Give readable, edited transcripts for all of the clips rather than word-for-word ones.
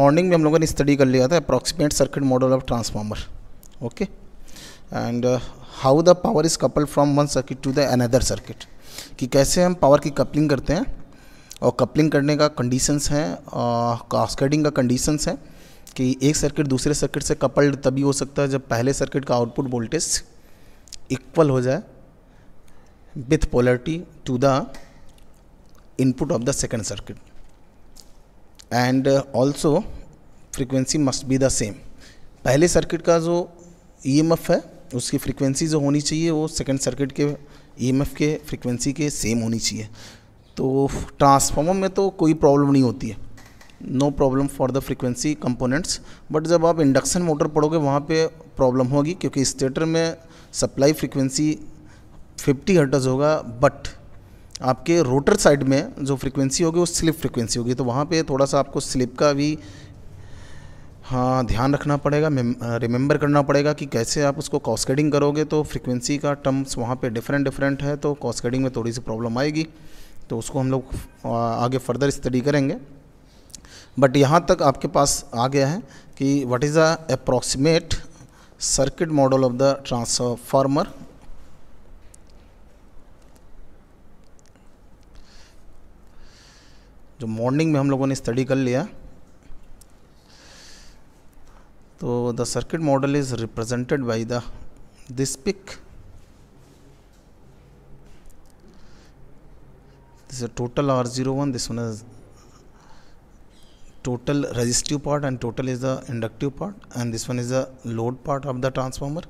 Morning में हम लोगों ने स्टडी कर लिया था approximate circuit model of transformer, okay, and how the power is coupled from one circuit to the another circuit, कि कैसे हम पावर की कपलिंग करते हैं और कपलिंग करने का कंडीशंस हैं, कास्केडिंग का कंडीशंस हैं कि एक सर्किट दूसरे सर्किट से कपल्ड तभी हो सकता है जब पहले सर्किट का आउटपुट वोल्टेज इक्वल हो जाए with polarity to the input of the second circuit, and also frequency must be the same. पहले सर्किट का जो ईएमएफ है उसकी फ्रीक्वेंसी जो होनी चाहिए वो सेकेंड सर्किट के ईएमएफ के फ्रीक्वेंसी के सेम होनी चाहिए। तो ट्रांसफार्मर में तो कोई प्रॉब्लम नहीं होती है, no problem for the frequency components, but जब आप इंडक्शन मोटर पढ़ोगे वहाँ पे प्रॉब्लम होगी, क्योंकि स्टेटर में सप्लाई फ्रीक्वेंसी 50 हर्ट्ज होगा, बट आपके रोटर साइड में जो फ्रीक्वेंसी होगी वो स्लिप फ्रीक्वेंसी होगी, तो वहाँ पे थोड़ा सा आपको स्लिप का भी ध्यान रखना पड़ेगा, रिमेंबर करना पड़ेगा कि कैसे आप उसको कास्केडिंग करोगे। तो फ्रीक्वेंसी का टर्म्स वहाँ पे डिफरेंट है, तो कास्केडिंग में थोड़ी सी प्रॉब्लम आएगी, तो उसको हम लोग आगे फर्दर स्टडी करेंगे। बट यहाँ तक आपके पास आ गया है कि what is the approximate circuit model of the transformer. जो मॉर्निंग में हम लोगों ने स्टडी कर लिया, तो the circuit model is represented by the this pic, this is total R01, this one is total resistive part and total is the inductive part, and this one is the load part of the transformer.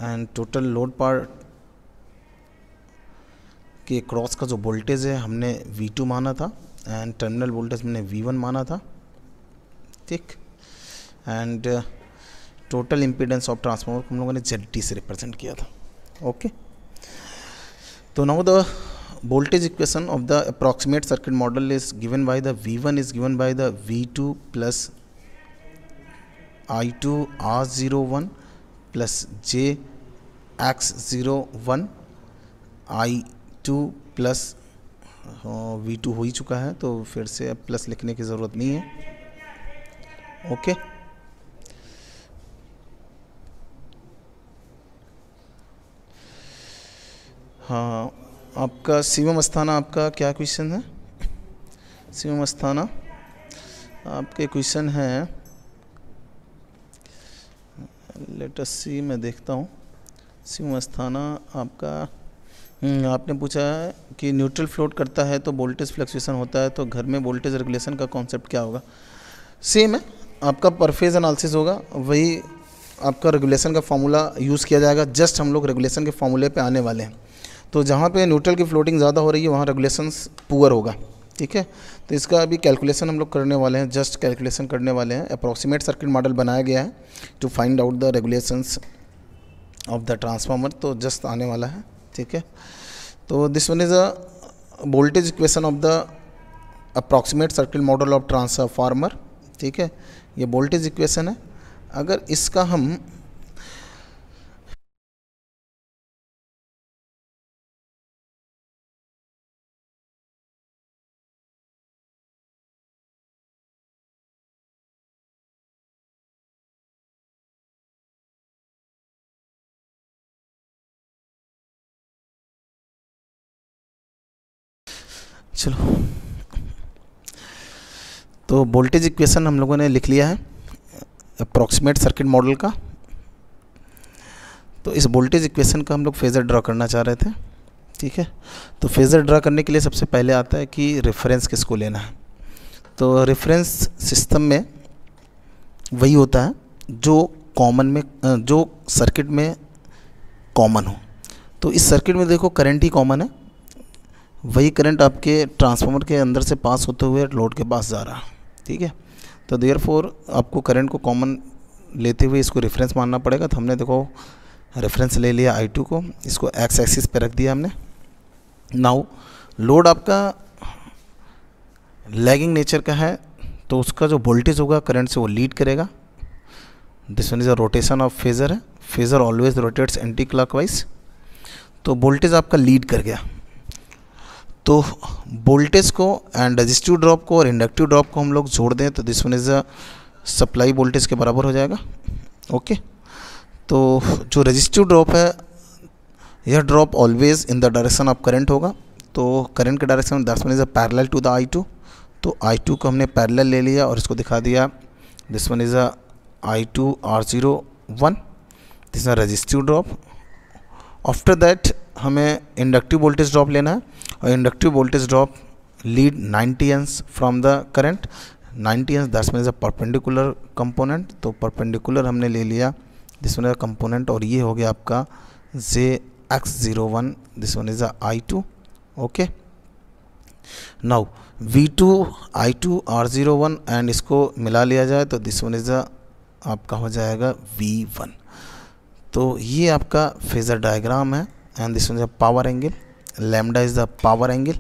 And total load part के cross का जो voltage है हमने V2 माना था, and terminal voltage हमने V1 माना था, ठीक, and total impedance of transformer हम लोगों ने ZT से रिप्रेजेंट किया था, ओके। तो now the voltage equation of the approximate circuit model is given by the V1 is given by the V2 plus I2 R01 plus JX01 I2 plus V2 हो ही चुका है, तो फिर से अब प्लस लिखने की ज़रूरत नहीं है, ओके। हाँ, आपका शिवम अस्थाना, आपका क्या क्वेश्चन है? शिवम अस्थाना आपके क्वेश्चन है, लेट अस सी, मैं देखता हूँ। शिवम अस्थाना आपका आपने पूछा है कि न्यूट्रल फ्लोट करता है तो वोल्टेज फ्लक्चुएशन होता है, तो घर में वोल्टेज रेगुलेशन का कॉन्सेप्ट क्या होगा? सेम है, आपका पर फेज एनालिसिस होगा, वही आपका रेगुलेशन का फार्मूला यूज़ किया जाएगा। जस्ट हम लोग रेगुलेशन के फार्मूले पे आने वाले हैं, तो जहाँ पे न्यूट्रल की फ्लोटिंग ज़्यादा हो रही है वहाँ रेगुलेशंस पुअर होगा, ठीक है। तो इसका अभी कैलकुलेशन हम लोग करने वाले हैं, जस्ट कैलकुलेशन करने वाले हैं। अप्रॉक्सीमेट सर्किट मॉडल बनाया गया है to find out the regulations of the transformer, तो जस्ट आने वाला है, ठीक है। तो this one is a voltage equation of the approximate circuit model of transformer, ठीक है। ये वोल्टेज इक्वेशन है। अगर इसका हम चलो, तो वोल्टेज इक्वेशन हम लोगों ने लिख लिया है अप्रॉक्सीमेट सर्किट मॉडल का। तो इस वोल्टेज इक्वेशन का हम लोग फेज़र ड्रा करना चाह रहे थे, ठीक है। तो फेज़र ड्रा करने के लिए सबसे पहले आता है कि रेफरेंस किसको लेना है। तो रेफरेंस सिस्टम में वही होता है जो कॉमन में, जो सर्किट में कॉमन हो। तो इस सर्किट में देखो करंट ही कॉमन है, वही करंट आपके ट्रांसफार्मर के अंदर से पास होते हुए लोड के पास जा रहा है, ठीक है। तो देयरफॉर आपको करंट को कॉमन लेते हुए इसको रेफरेंस मानना पड़ेगा। तो हमने देखो रेफरेंस ले लिया I2 को, इसको एक्स एक्सिस पे रख दिया हमने। नाउ लोड आपका लैगिंग नेचर का है, तो उसका जो वोल्टेज होगा करंट से वो लीड करेगा। This one is a rotation of phasor है, phasor always rotates anti clockwise. तो वोल्टेज आपका लीड कर गया, तो वोल्टेज को एंड रेजिस्टिव ड्रॉप को और इंडक्टिव ड्रॉप को हम लोग जोड़ दें तो this one is a supply voltage के बराबर हो जाएगा। ओके, तो जो रेजिस्टिव ड्रॉप है यह drop always in the direction of current होगा, तो करंट के डायरेक्शन में that one is a parallel to the I2। तो I2 को हमने पैरेलल ले लिया और इसको दिखा दिया, this one is a I2 R01, this is a resistive drop. After that हमें इंडक्टिव वोल्टेज ड्रॉप लेना है और inductive voltage drop lead 90 AIIMS from the current. 90 AIIMS that's means a perpendicular component, तो परपेंडिकुलर हमने ले लिया this one is a component और ये हो गया आपका JX01, this one is a I2। Okay, now V2 I2 R01 and इसको मिला लिया जाए तो दिस वन इज अ आपका हो जाएगा V1। तो ये आपका फेजर डायग्राम है and this one is a power angle, lambda is the power angle.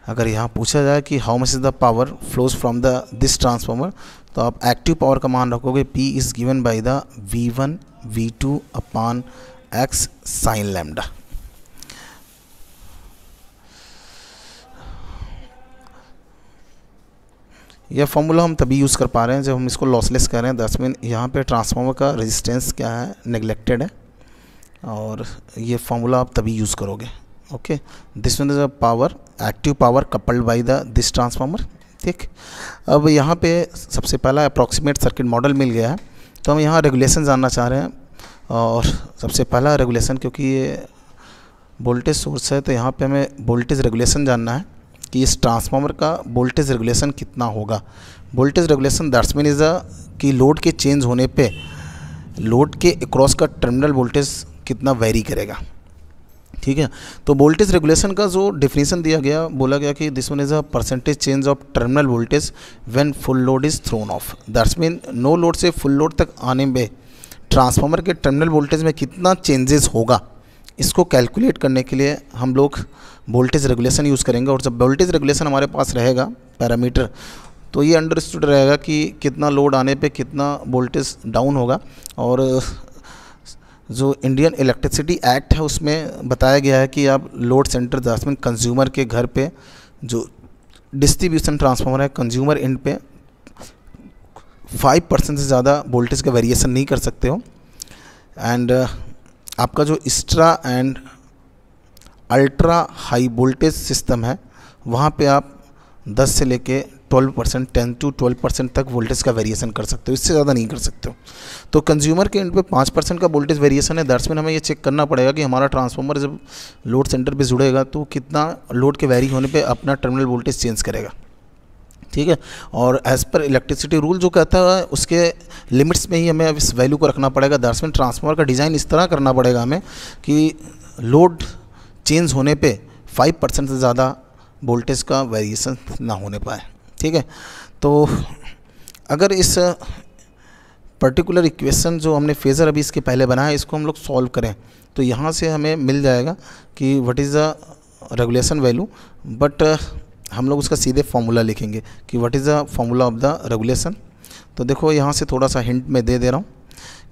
अगर यहाँ पूछा जाए कि how much is the power flows from the this transformer, तो आप एक्टिव पावर का मान रखोगे P is given by the V1 V2 upon X sign lambda. यह फॉर्मूला हम तभी यूज़ कर पा रहे हैं जब हम इसको लॉसलेस कर रहे हैं। दैट्स मीन यहाँ पे ट्रांसफार्मर का रेजिस्टेंस क्या है, नेग्लेक्टेड है, और ये फॉर्मूला आप तभी यूज़ करोगे। Okay, this one is a power, active power coupled bye the this transformer. ठीक, अब यहाँ पे सबसे पहला अप्रॉक्सीमेट सर्किट मॉडल मिल गया है, तो हम यहाँ रेगुलेशन जानना चाह रहे हैं। और सबसे पहला रेगुलेशन, क्योंकि ये वोल्टेज सोर्स है तो यहाँ पे हमें वोल्टेज रेगुलेशन जानना है कि इस ट्रांसफार्मर का वोल्टेज रेगुलेशन कितना होगा। Voltage regulation that's mean is a कि लोड के चेंज होने पे लोड के अक्रॉस का टर्मिनल वोल्टेज कितना वेरी करेगा। ठीक है, तो वोल्टेज रेगुलेशन का जो डेफिनेशन दिया गया, बोला गया कि this one is a percentage change of terminal voltage when full load is thrown off. That's mean no load से फुल लोड तक आने में ट्रांसफार्मर के टर्मिनल वोल्टेज में कितना चेंजेस होगा, इसको कैलकुलेट करने के लिए हम लोग वोल्टेज रेगुलेशन यूज़ करेंगे। और जब वोल्टेज रेगुलेशन हमारे पास रहेगा पैरामीटर, तो ये अंडरस्टूड रहेगा कि कितना लोड आने पे कितना वोल्टेज डाउन होगा। और जो इंडियन इलेक्ट्रिसिटी एक्ट है उसमें बताया गया है कि आप load centre that's mean consumer के घर पे जो डिस्ट्रीब्यूशन ट्रांसफार्मर है, कंज्यूमर एंड पे 5% से ज़्यादा वोल्टेज का वेरिएशन नहीं कर सकते हो। एंड आपका जो extra and ultra high voltage system है वहाँ पे आप 10 से लेके 12%, 10 to 12% तक वोल्टेज का वेरिएशन कर सकते हो, इससे ज़्यादा नहीं कर सकते हो। तो कंज्यूमर के एंड पे 5% का वोल्टेज वेरिएशन है। दैट्स मीन हमें ये चेक करना पड़ेगा कि हमारा ट्रांसफार्मर जब लोड सेंटर पे जुड़ेगा तो कितना लोड के वेरी होने पे अपना टर्मिनल वोल्टेज चेंज करेगा। ठीक है, और एज़ पर इलेक्ट्रिसिटी रूल जो कहता है उसके लिमिट्स में ही हमें इस वैल्यू को रखना पड़ेगा। दैट्स मीन ट्रांसफार्मर का डिज़ाइन इस तरह करना पड़ेगा हमें कि लोड चेंज होने पे 5% से ज़्यादा वोल्टेज का वेरिएशन ना होने पाए। ठीक है, तो अगर इस पर्टिकुलर इक्वेशन जो हमने फेज़र अभी इसके पहले बनाया इसको हम लोग सॉल्व करें तो यहाँ से हमें मिल जाएगा कि what is the regulation value, but हम लोग उसका सीधे फार्मूला लिखेंगे कि what is the formula of the regulation. तो देखो यहाँ से थोड़ा सा हिंट मैं दे रहा हूँ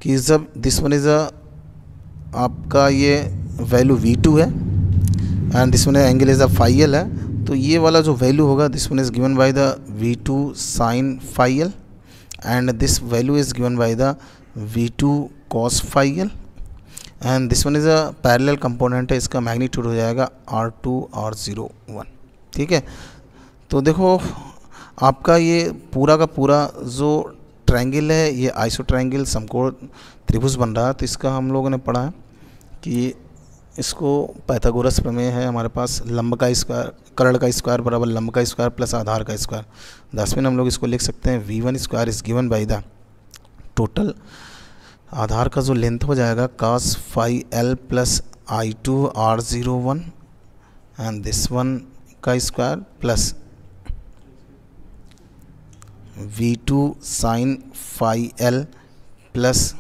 कि जब दिस वन इज़ आपका ये वैल्यू V2 है and this one angle is phi L है, तो ये वाला जो वैल्यू होगा this one is given by the V2 sine phi L and this value is given by the V2 cos phi L and this one is a parallel component है, इसका magnitude हो जाएगा R2 R01। ठीक है, तो देखो आपका ये पूरा का पूरा जो ट्रायंगल है ये आइसो ट्रायंगल समकोण त्रिभुज बन रहा है। तो इसका हम लोगों ने पढ़ा है कि इसको पाइथागोरस प्रमेय है हमारे पास, लंब का स्क्वायर कर्ण का स्क्वायर बराबर लंब का स्क्वायर प्लस आधार का स्क्वायर। दैट्स मीन हम लोग इसको लिख सकते हैं V1 square is given by the total आधार का जो लेंथ हो जाएगा cos phi L plus I2 R01 and this one का square plus V2 sine phi L plus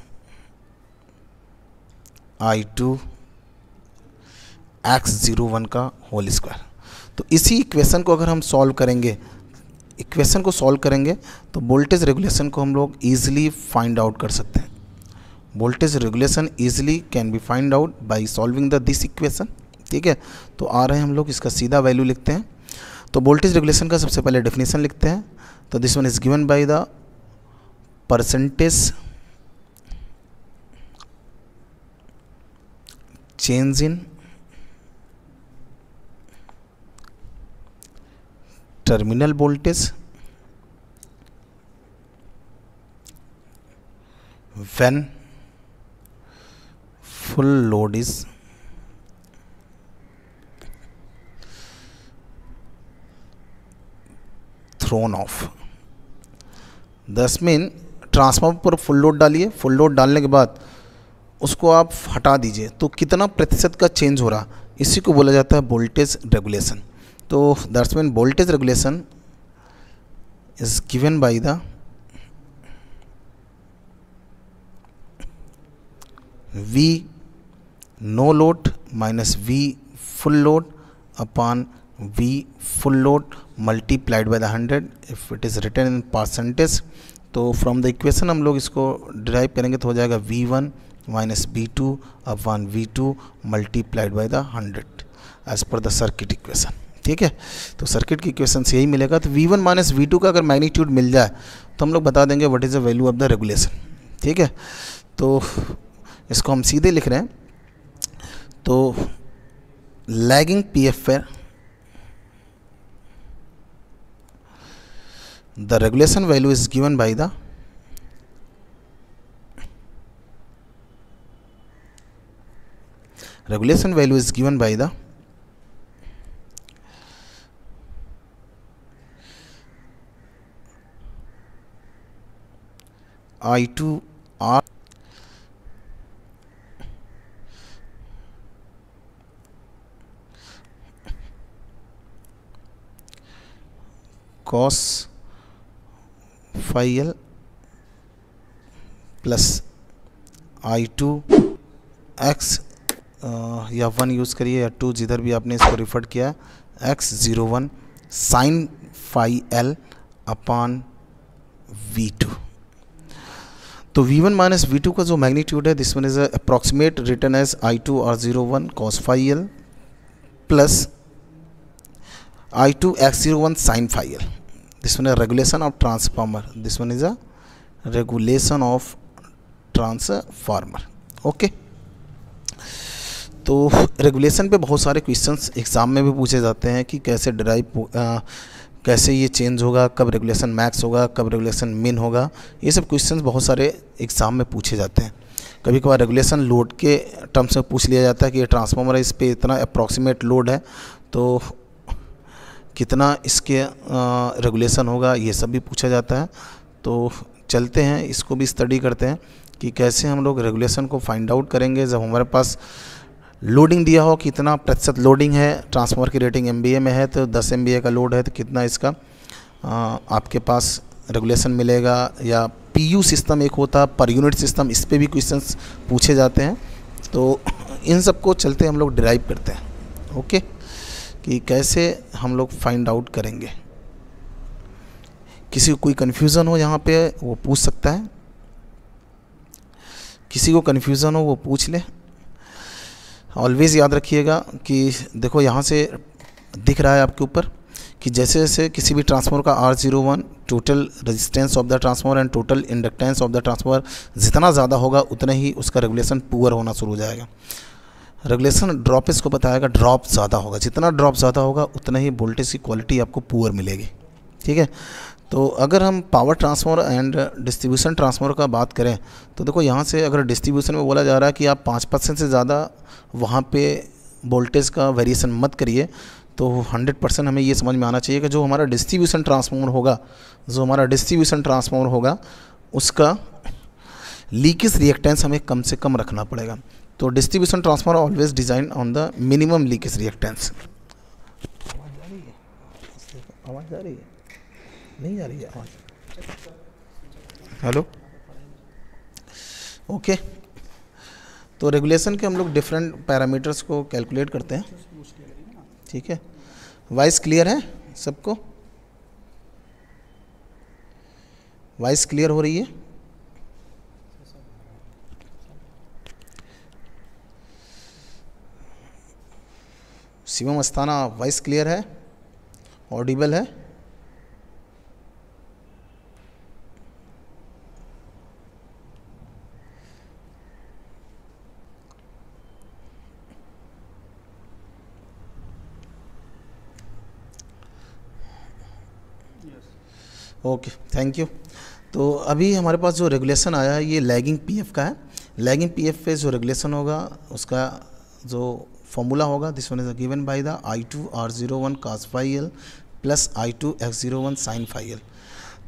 I2 X01 का होल स्क्वायर। तो इसी इक्वेशन को अगर हम सॉल्व करेंगे इक्वेशन को सॉल्व करेंगे तो वोल्टेज रेगुलेशन को हम लोग ईजिली फाइंड आउट कर सकते हैं। Voltage regulation easily can be find out by solving the this equation. ठीक है, तो आ रहे हैं हम लोग इसका सीधा वैल्यू लिखते हैं। तो वोल्टेज रेगुलेशन का सबसे पहले डेफिनेशन लिखते हैं। तो this one is given by the percentage change in terminal voltage when full load is thrown off। दस मीन ट्रांसफार्मर पर फुल लोड डालिए, फुल लोड डालने के बाद उसको आप हटा दीजिए तो कितना प्रतिशत का चेंज हो रहा, इसी को बोला जाता है वोल्टेज रेगुलेशन। तो that's mean voltage regulation is given by the V no load minus V full load upon V full load multiplied by the 100 if it is written in percentage. तो from the equation हम लोग इसको derive करेंगे तो हो जाएगा V1 minus V2 upon V2 multiplied by the 100 as per the circuit equation. ठीक है, तो सर्किट की इक्वेशन से यही मिलेगा। तो V1 माइनस V2 का अगर मैग्नीट्यूड मिल जाए तो हम लोग बता देंगे what is the value of the regulation. ठीक है, तो इसको हम सीधे लिख रहे हैं। तो लैगिंग PF पर the regulation value is given by the regulation value is given by the I2R cos phi L plus I2X या 1 यूज़ करिए या 2 जिधर भी आपने इसको रिफर किया, X01 sine phi L upon V2। तो V1 माइनस V2 का जो मैग्नीट्यूड है this one is approximate written as I2R01 cos phi L plus I2X01 sin phi L। This one is regulation of transformer, this one is a regulation of transformer. Okay, तो रेगुलेशन पे बहुत सारे questions exam में भी पूछे जाते हैं कि कैसे डिराइव कैसे ये चेंज होगा, कब रेगुलेशन मैक्स होगा, कब रेगुलेशन मिन होगा, ये सब क्वेश्चंस बहुत सारे एग्ज़ाम में पूछे जाते हैं। कभी कभार रेगुलेशन लोड के टर्म्स में पूछ लिया जाता है कि ये ट्रांसफार्मर है, इस पर इतना अप्रॉक्सीमेट लोड है तो कितना इसके रेगुलेशन होगा, ये सब भी पूछा जाता है। तो चलते हैं इसको भी स्टडी करते हैं कि कैसे हम लोग रेगुलेशन को फाइंड आउट करेंगे जब हमारे पास लोडिंग दिया हो, कितना प्रतिशत लोडिंग है, ट्रांसफार्मर की रेटिंग MVA में है तो 10 MVA का लोड है तो कितना इसका आपके पास रेगुलेशन मिलेगा, या PU सिस्टम एक होता पर यूनिट सिस्टम, इस पे भी क्वेश्चंस पूछे जाते हैं। तो इन सब को चलते हम लोग डिराइव करते हैं। ओके, कि कैसे हम लोग फाइंड आउट करेंगे। किसी को कोई कन्फ्यूज़न हो यहाँ पे वो पूछ सकता है, किसी को कन्फ्यूज़न हो वो पूछ ले। ऑलवेज़ याद रखिएगा कि देखो यहाँ से दिख रहा है आपके ऊपर कि जैसे जैसे किसी भी ट्रांसफार्मर का R01 total resistance of the transformer and total inductance of the transformer जितना ज़्यादा होगा उतना ही उसका रेगुलेशन पुअर होना शुरू हो जाएगा। रेगुलेशन ड्रॉप इसको बताएगा, ड्रॉप ज़्यादा होगा, जितना ड्रॉप ज़्यादा होगा उतना ही वोल्टेज की क्वालिटी आपको पुअर मिलेगी। ठीक है, तो अगर हम power transformer and distribution transformer का बात करें तो देखो यहाँ से अगर डिस्ट्रीब्यूशन में बोला जा रहा है कि आप 5% से ज़्यादा वहाँ पे वोल्टेज का वेरिएशन मत करिए, तो 100% हमें ये समझ में आना चाहिए कि जो हमारा डिस्ट्रीब्यूशन ट्रांसफार्मर होगा उसका लीकेज रिएक्टेंस हमें कम से कम रखना पड़ेगा। तो distribution transformer always design on the minimum leakage reactance. आवाज़ आ रही है? नहीं जा रही है आवाज़? Hello, okay. तो रेगुलेशन के हम लोग डिफरेंट पैरामीटर्स को कैलकुलेट करते हैं। ठीक है, वॉइस क्लियर है सबको? वॉइस क्लियर हो रही है? शिवम अस्थाना, वॉइस क्लियर है, ऑडिबल है? Okay, thank you. तो अभी हमारे पास जो रेगुलेशन आया है ये लैगिंग पीएफ का है। लैगिंग पीएफ पे जो रेगुलेशन होगा उसका जो फॉर्मूला होगा, this one is given by the I2R01 cos phi L plus I2X01 sin phi L।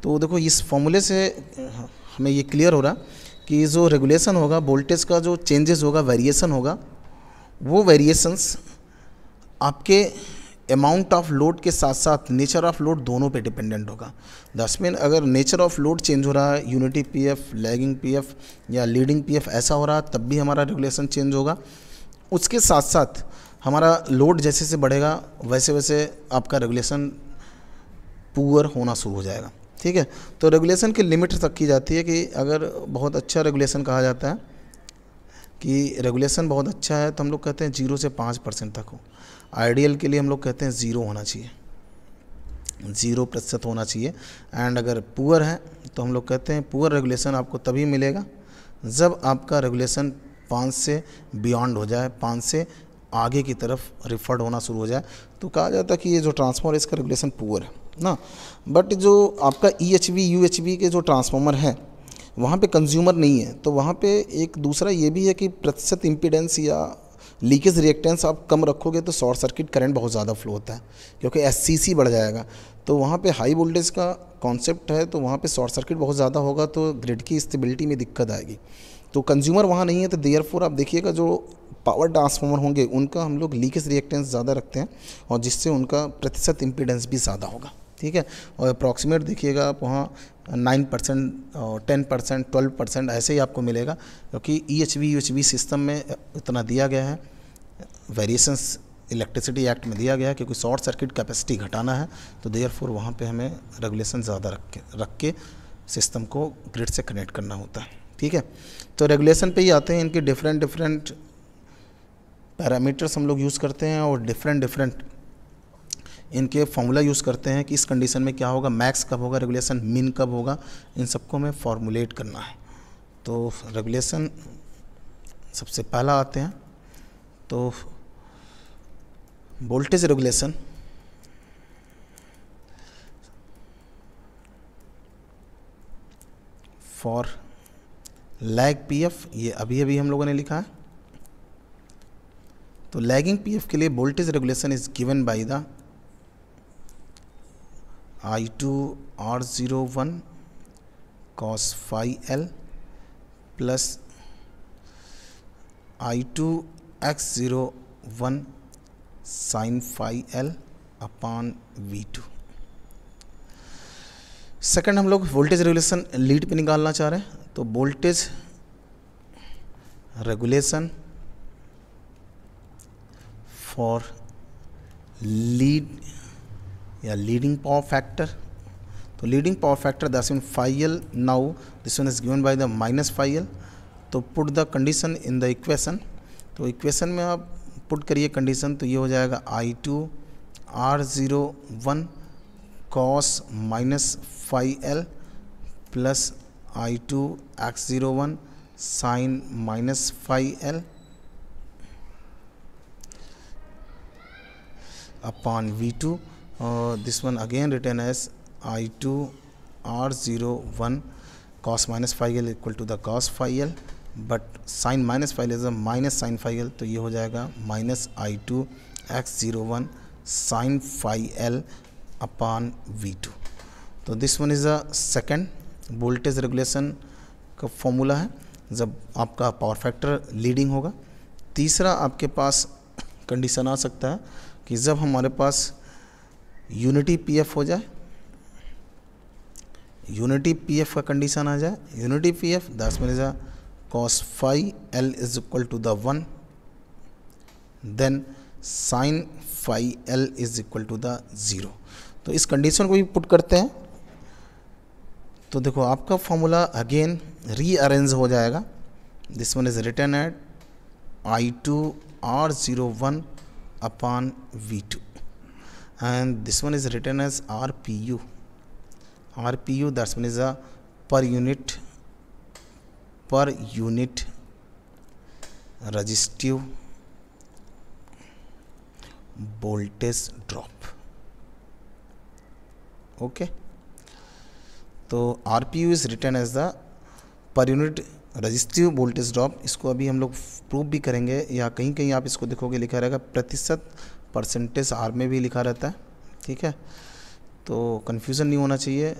तो देखो इस फॉर्मूले से हमें ये क्लियर हो रहा कि जो रेगुलेशन होगा, वोल्टेज का जो चेंजेस होगा, वेरिएशन होगा, वो वेरिएशंस आपके अमाउंट ऑफ लोड के साथ साथ नेचर ऑफ लोड दोनों पे डिपेंडेंट होगा। दस में अगर नेचर ऑफ लोड चेंज हो रहा है, यूनिटी पीएफ, लैगिंग पीएफ या लीडिंग पीएफ ऐसा हो रहा है, तब भी हमारा रेगुलेशन चेंज होगा। उसके साथ साथ हमारा लोड जैसे से बढ़ेगा वैसे वैसे आपका रेगुलेशन पुअर होना शुरू हो जाएगा। ठीक है, तो रेगुलेशन की लिमिट तक की जाती है कि अगर बहुत अच्छा रेगुलेशन कहा जाता है कि रेगुलेशन बहुत अच्छा है तो हम लोग कहते हैं 0 से 5% तक हो। आइडियल के लिए हम लोग कहते हैं 0 होना चाहिए, 0% होना चाहिए। एंड अगर पुअर है तो हम लोग कहते हैं पुअर रेगुलेशन आपको तभी मिलेगा जब आपका रेगुलेशन 5 से बियॉन्ड हो जाए, 5 से आगे की तरफ रिफर्ड होना शुरू हो जाए, तो कहा जाता है कि ये जो ट्रांसफार्मर इसका रेगुलेशन पुअर है ना। बट जो आपका EHV UHV के जो ट्रांसफार्मर है वहाँ पे कंज्यूमर नहीं है, तो वहाँ पे एक दूसरा ये भी है कि प्रतिशत इम्पीडेंस या लीकेज रिएक्टेंस आप कम रखोगे तो शॉर्ट सर्किट करंट बहुत ज़्यादा फ्लो होता है, क्योंकि SCC बढ़ जाएगा। तो वहाँ पे हाई वोल्टेज का कॉन्सेप्ट है, तो वहाँ पे शॉर्ट सर्किट बहुत ज़्यादा होगा तो ग्रिड की स्टेबिलिटी में दिक्कत आएगी। तो कंज्यूमर वहाँ नहीं है, तो देयरफॉर आप देखिएगा जो पावर ट्रांसफार्मर होंगे उनका हम लोग लीकेज रिएक्टेंस ज़्यादा रखते हैं और जिससे उनका प्रतिशत इम्पीडेंस भी ज़्यादा होगा। ठीक है, और अप्रॉक्सीमेट देखिएगा आप वहाँ 9% और 10%, 12% ऐसे ही आपको मिलेगा, क्योंकि EHV UHV सिस्टम में इतना दिया गया है, वेरिएशंस इलेक्ट्रिसिटी एक्ट में दिया गया है, क्योंकि शॉर्ट सर्किट कैपेसिटी घटाना है, तो देयरफॉर वहाँ पे हमें रेगुलेशन ज़्यादा रख के सिस्टम को ग्रिड से कनेक्ट करना होता है। ठीक है, तो रेगुलेशन पे ही आते हैं, इनके डिफरेंट पैरामीटर्स हम लोग यूज़ करते हैं और डिफरेंट इनके फॉर्मूला यूज़ करते हैं कि इस कंडीशन में क्या होगा, मैक्स कब होगा रेगुलेशन, मिन कब होगा, इन सबको हमें फॉर्मुलेट करना है। तो रेगुलेशन सबसे पहला आते हैं, तो voltage regulation for lag PF, ये अभी हम लोगों ने लिखा है। तो लैगिंग पीएफ के लिए voltage regulation is given by the I2R01 cos phi L plus I2X01 sin phi L upon V2। Second हम लोग वोल्टेज रेगुलेशन लीड पे निकालना चाह रहे हैं, तो वोल्टेज रेगुलेशन फॉर लीड या लीडिंग पावर फैक्टर। तो leading power factor that's mean phi L, now this one is given by the minus phi L। तो put the condition in the equation, तो इक्वेशन में आप put करिए condition, तो ये हो जाएगा I2R01 cos minus phi L plus I2X01 sin minus phi L upon V2। This one again written as I2R01 cos minus phi L equal to the cos phi L, but sin minus phi L is a minus sin phi L, तो ये हो जाएगा minus I2X01 sin phi L upon V2। तो this one is a second voltage regulation का formula है जब आपका power factor leading होगा। तीसरा आपके पास कंडीशन आ सकता है कि जब हमारे पास यूनिटी पीएफ हो जाए, यूनिटी पीएफ का कंडीशन आ जाए, unity PF that's mean is a cos phi L is equal to the 1, then sin phi L is equal to the 0। तो इस कंडीशन को भी पुट करते हैं तो देखो आपका फॉर्मूला अगेन रीअरेंज हो जाएगा. This one is written at I2 R01 upon V2 and this one is written as RPU. That one is a per unit resistive voltage drop. Okay, तो RPU is written as the per unit resistive voltage drop. इसको अभी हम लोग prove भी करेंगे, या कहीं कहीं आप इसको देखोगे लिखा रहेगा प्रतिशत, परसेंटेज आर में भी लिखा रहता है. ठीक है, तो कन्फ्यूज़न नहीं होना चाहिए.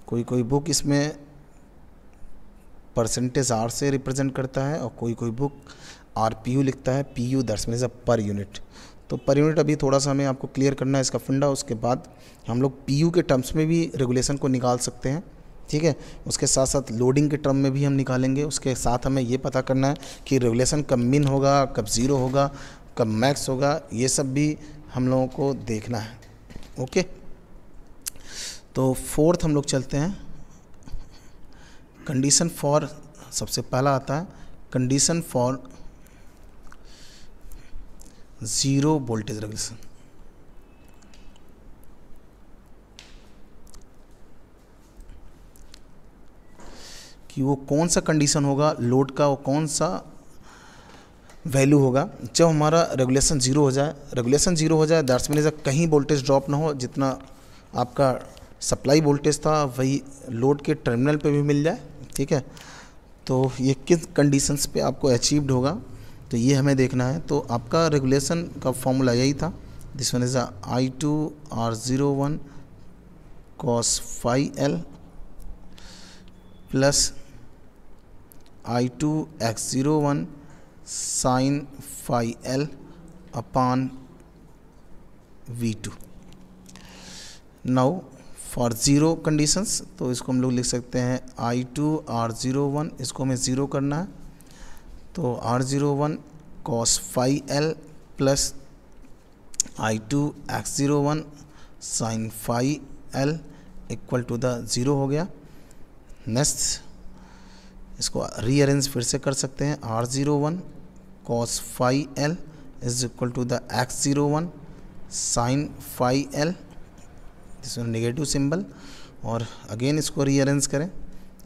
कोई बुक इसमें परसेंटेज आर से रिप्रेजेंट करता है और कोई बुक RPU लिखता है, PU that's means a per unit. तो पर यूनिट अभी थोड़ा सा हमें आपको क्लियर करना है इसका फंडा. उसके बाद हम लोग PU के टर्म्स में भी रेगुलेशन को निकाल सकते हैं. ठीक है, उसके साथ साथ लोडिंग के टर्म में भी हम निकालेंगे. उसके साथ हमें ये पता करना है कि रेगुलेशन कब मिन होगा, कब ज़ीरो होगा, कब मैक्स होगा, ये सब भी हम लोगों को देखना है. ओके, तो फोर्थ हम लोग चलते हैं. कंडीशन फॉर, सबसे पहला आता है condition for zero voltage regulation. कि वो कौन सा कंडीशन होगा लोड का, वो कौन सा वैल्यू होगा जब हमारा रेगुलेशन ज़ीरो हो जाए. रेगुलेशन ज़ीरो हो जाए दैट्स मीन्स कहीं वोल्टेज ड्रॉप ना हो, जितना आपका सप्लाई वोल्टेज था वही लोड के टर्मिनल पे भी मिल जाए. ठीक है, तो ये किस कंडीशंस पे आपको अचीव्ड होगा, तो ये हमें देखना है. तो आपका रेगुलेशन का फॉर्मूला यही था. This one is I2 R01 cos phi L plus I2 X01 sin phi L upon V2. Now for zero conditions, तो इसको हम लोग लिख सकते हैं I2 R01, इसको हमें ज़ीरो करना है. तो R01 cos phi L plus I2 X01 sin phi L equal to the zero हो गया. नेक्स्ट इसको रीअरेंज फिर से कर सकते हैं. R01 cos phi L is equal to the X01 sin phi L, this negative symbol, और again इसको रीअरेंज करें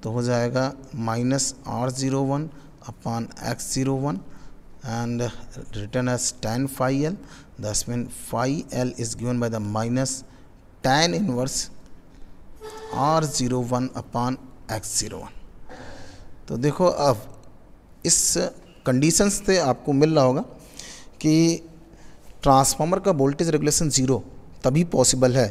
तो हो जाएगा minus R01 upon X01 and written as tan phi L. Thus mean phi L is given by the minus tan inverse R01 upon X01. तो देखो अब इस कंडीशंस से आपको मिल रहा होगा कि ट्रांसफार्मर का वोल्टेज रेगुलेशन ज़ीरो तभी पॉसिबल है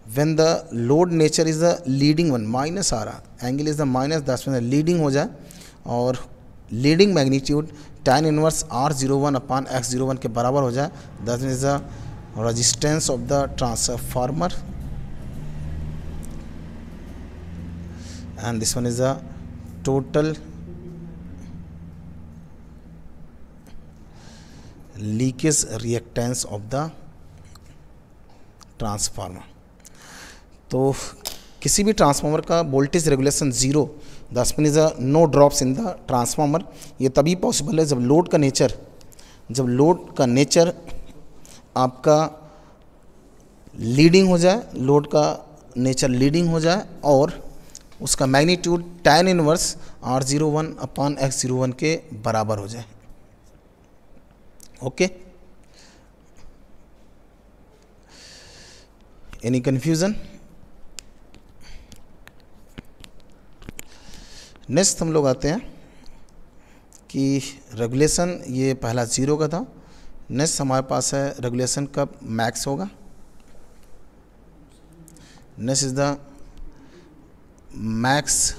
when the load nature is the leading one. Minus आ रहा, angle is the minus, that's mean leading हो जाए और leading magnitude tan inverse R01 upon X01 के बराबर हो जाए. That is the resistance of the transformer and this one is the total leakage reactance of the transformer. तो किसी भी ट्रांसफार्मर का voltage regulation zero, that means no drops in the transformer. ये तभी पॉसिबल है जब लोड का nature आपका लीडिंग हो जाए, लोड का नेचर लीडिंग हो जाए और उसका magnitude tan inverse R01 upon X01 के बराबर हो जाए. Okay, any confusion? नेक्स्ट हम लोग आते हैं कि रेगुलेशन, ये पहला ज़ीरो का था. नेक्स्ट हमारे पास है रेगुलेशन कब मैक्स होगा. Next is the max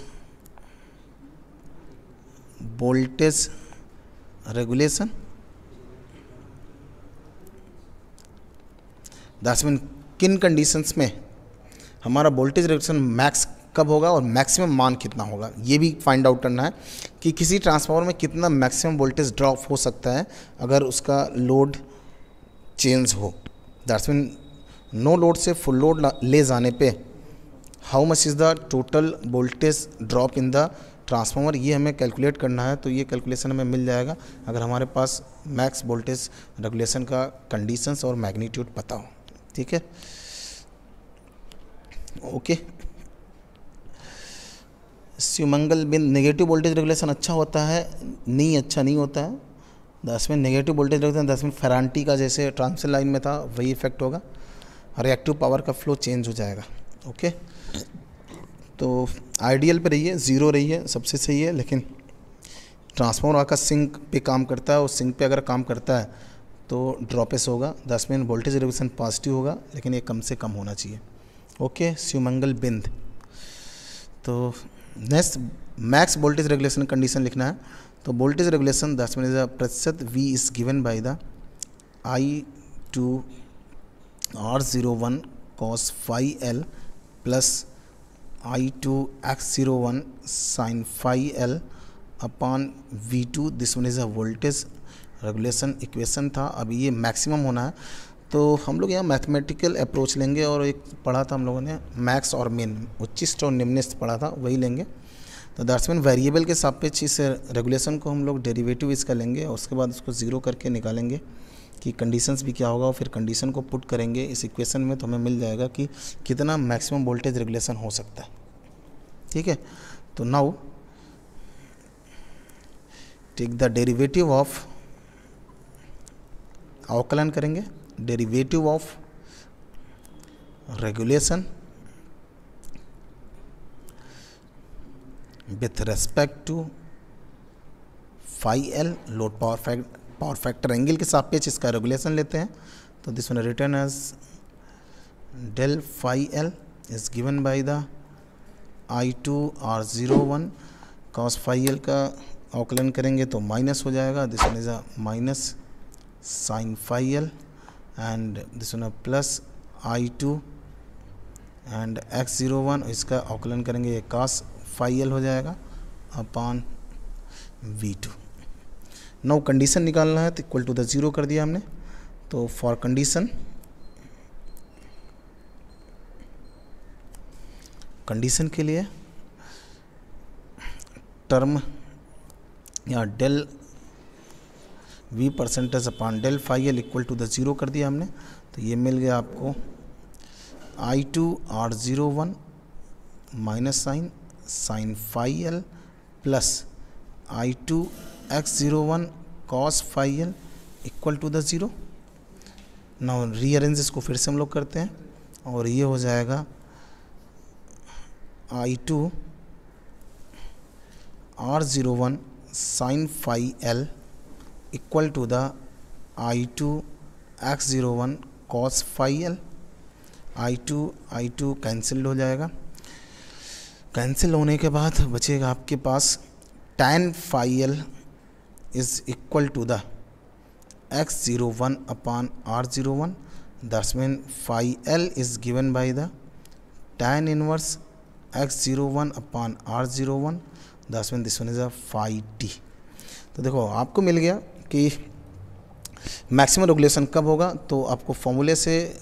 voltage regulation. That's mean किन कंडीशंस में हमारा वोल्टेज रेगुलेशन मैक्स कब होगा और मैक्सिमम मान कितना होगा, ये भी फाइंड आउट करना है कि किसी ट्रांसफार्मर में कितना मैक्सिमम वोल्टेज ड्रॉप हो सकता है अगर उसका लोड चेंज हो. दैट्स मीन नो लोड से फुल लोड ले जाने पे how much is the total voltage drop in the transformer, ये हमें कैलकुलेट करना है। तो ये कैलकुलेशन हमें मिल जाएगा अगर हमारे पास मैक्स वोल्टेज रेगुलेशन का कंडीशंस और मैग्नीट्यूड पता हो। ठीक है, ओके। सुमंगल बिन, नेगेटिव वोल्टेज रेगुलेशन अच्छा होता है? नहीं, अच्छा नहीं होता है। 10 में नेगेटिव वोल्टेज रेगुलेशन 10 में फेरांटी का जैसे ट्रांसमिशन लाइन में था वही इफेक्ट होगा, रिएक्टिव पावर का फ्लो चेंज हो जाएगा। ओके, तो आइडियल पे रहिए, ज़ीरो रहिए, सबसे सही है। लेकिन ट्रांसफार्मर आपका सिंक पे काम करता है और सिंक पे अगर काम करता है तो ड्रॉपेस होगा। 10 में वोल्टेज रेगुलेशन पॉजिटिव होगा, लेकिन ये कम से कम होना चाहिए। ओके, सुमंगल बिंद। तो next max voltage regulation condition लिखना है। तो वोल्टेज रेगुलेशन 10 में प्रतिशत V is given by the I2R01 cos phi L plus I2X01 sin phi L upon V2। This one is a voltage regulation equation था। अभी ये maximum होना है, तो हम लोग यहाँ मैथमेटिकल अप्रोच लेंगे और एक पढ़ा था हम लोगों ने मैक्स और मिन, उच्चिष्ट और निम्नस्त पढ़ा था, वही लेंगे। तो दैट्स मीन वेरिएबल के सापेक्ष इस रेगुलेशन को हम लोग डेरिवेटिव इसका लेंगे और उसके बाद उसको ज़ीरो करके निकालेंगे कि कंडीशंस भी क्या होगा, और फिर कंडीशन को पुट करेंगे इस इक्वेशन में, तो हमें मिल जाएगा कि कितना मैक्सिमम वोल्टेज रेगुलेशन हो सकता है। ठीक है, तो now take the derivative of, अवकलन करेंगे derivative of regulation with respect to phi L, load power factor angle के सापेक्ष इसका रेगुलेशन लेते हैं। तो this one written as del phi L is given by the I2R01 cos phi L का अवकलन करेंगे तो माइनस हो जाएगा। This one is a minus sine phi L and this one plus I2 and X01, इसका अवकलन करेंगे ये cos फाई एल हो जाएगा अपॉन V2। नाउ कंडीशन निकालना है तो इक्वल टू द ज़ीरो कर दिया हमने। तो फॉर कंडीशन के लिए टर्म या del V percentage upon del phi L equal to the zero कर दिया हमने। तो ये मिल गया आपको I2R01 minus sine phi L plus I2X01 cos phi L equal to the zero. Now rearrange इसको फिर से हम लोग करते हैं और ये हो जाएगा I2R01 sine phi L equal to the I2X01 cos phi L. I2 cancelled हो जाएगा। कैंसिल होने के बाद बचेगा आपके पास tan phi L is equal to the X01 upon R01। That's mean phi L is given by the tan inverse X01 upon R01। That's mean this one is a phi T. तो देखो आपको मिल गया कि maximum regulation कब होगा, तो आपको फॉर्मूले से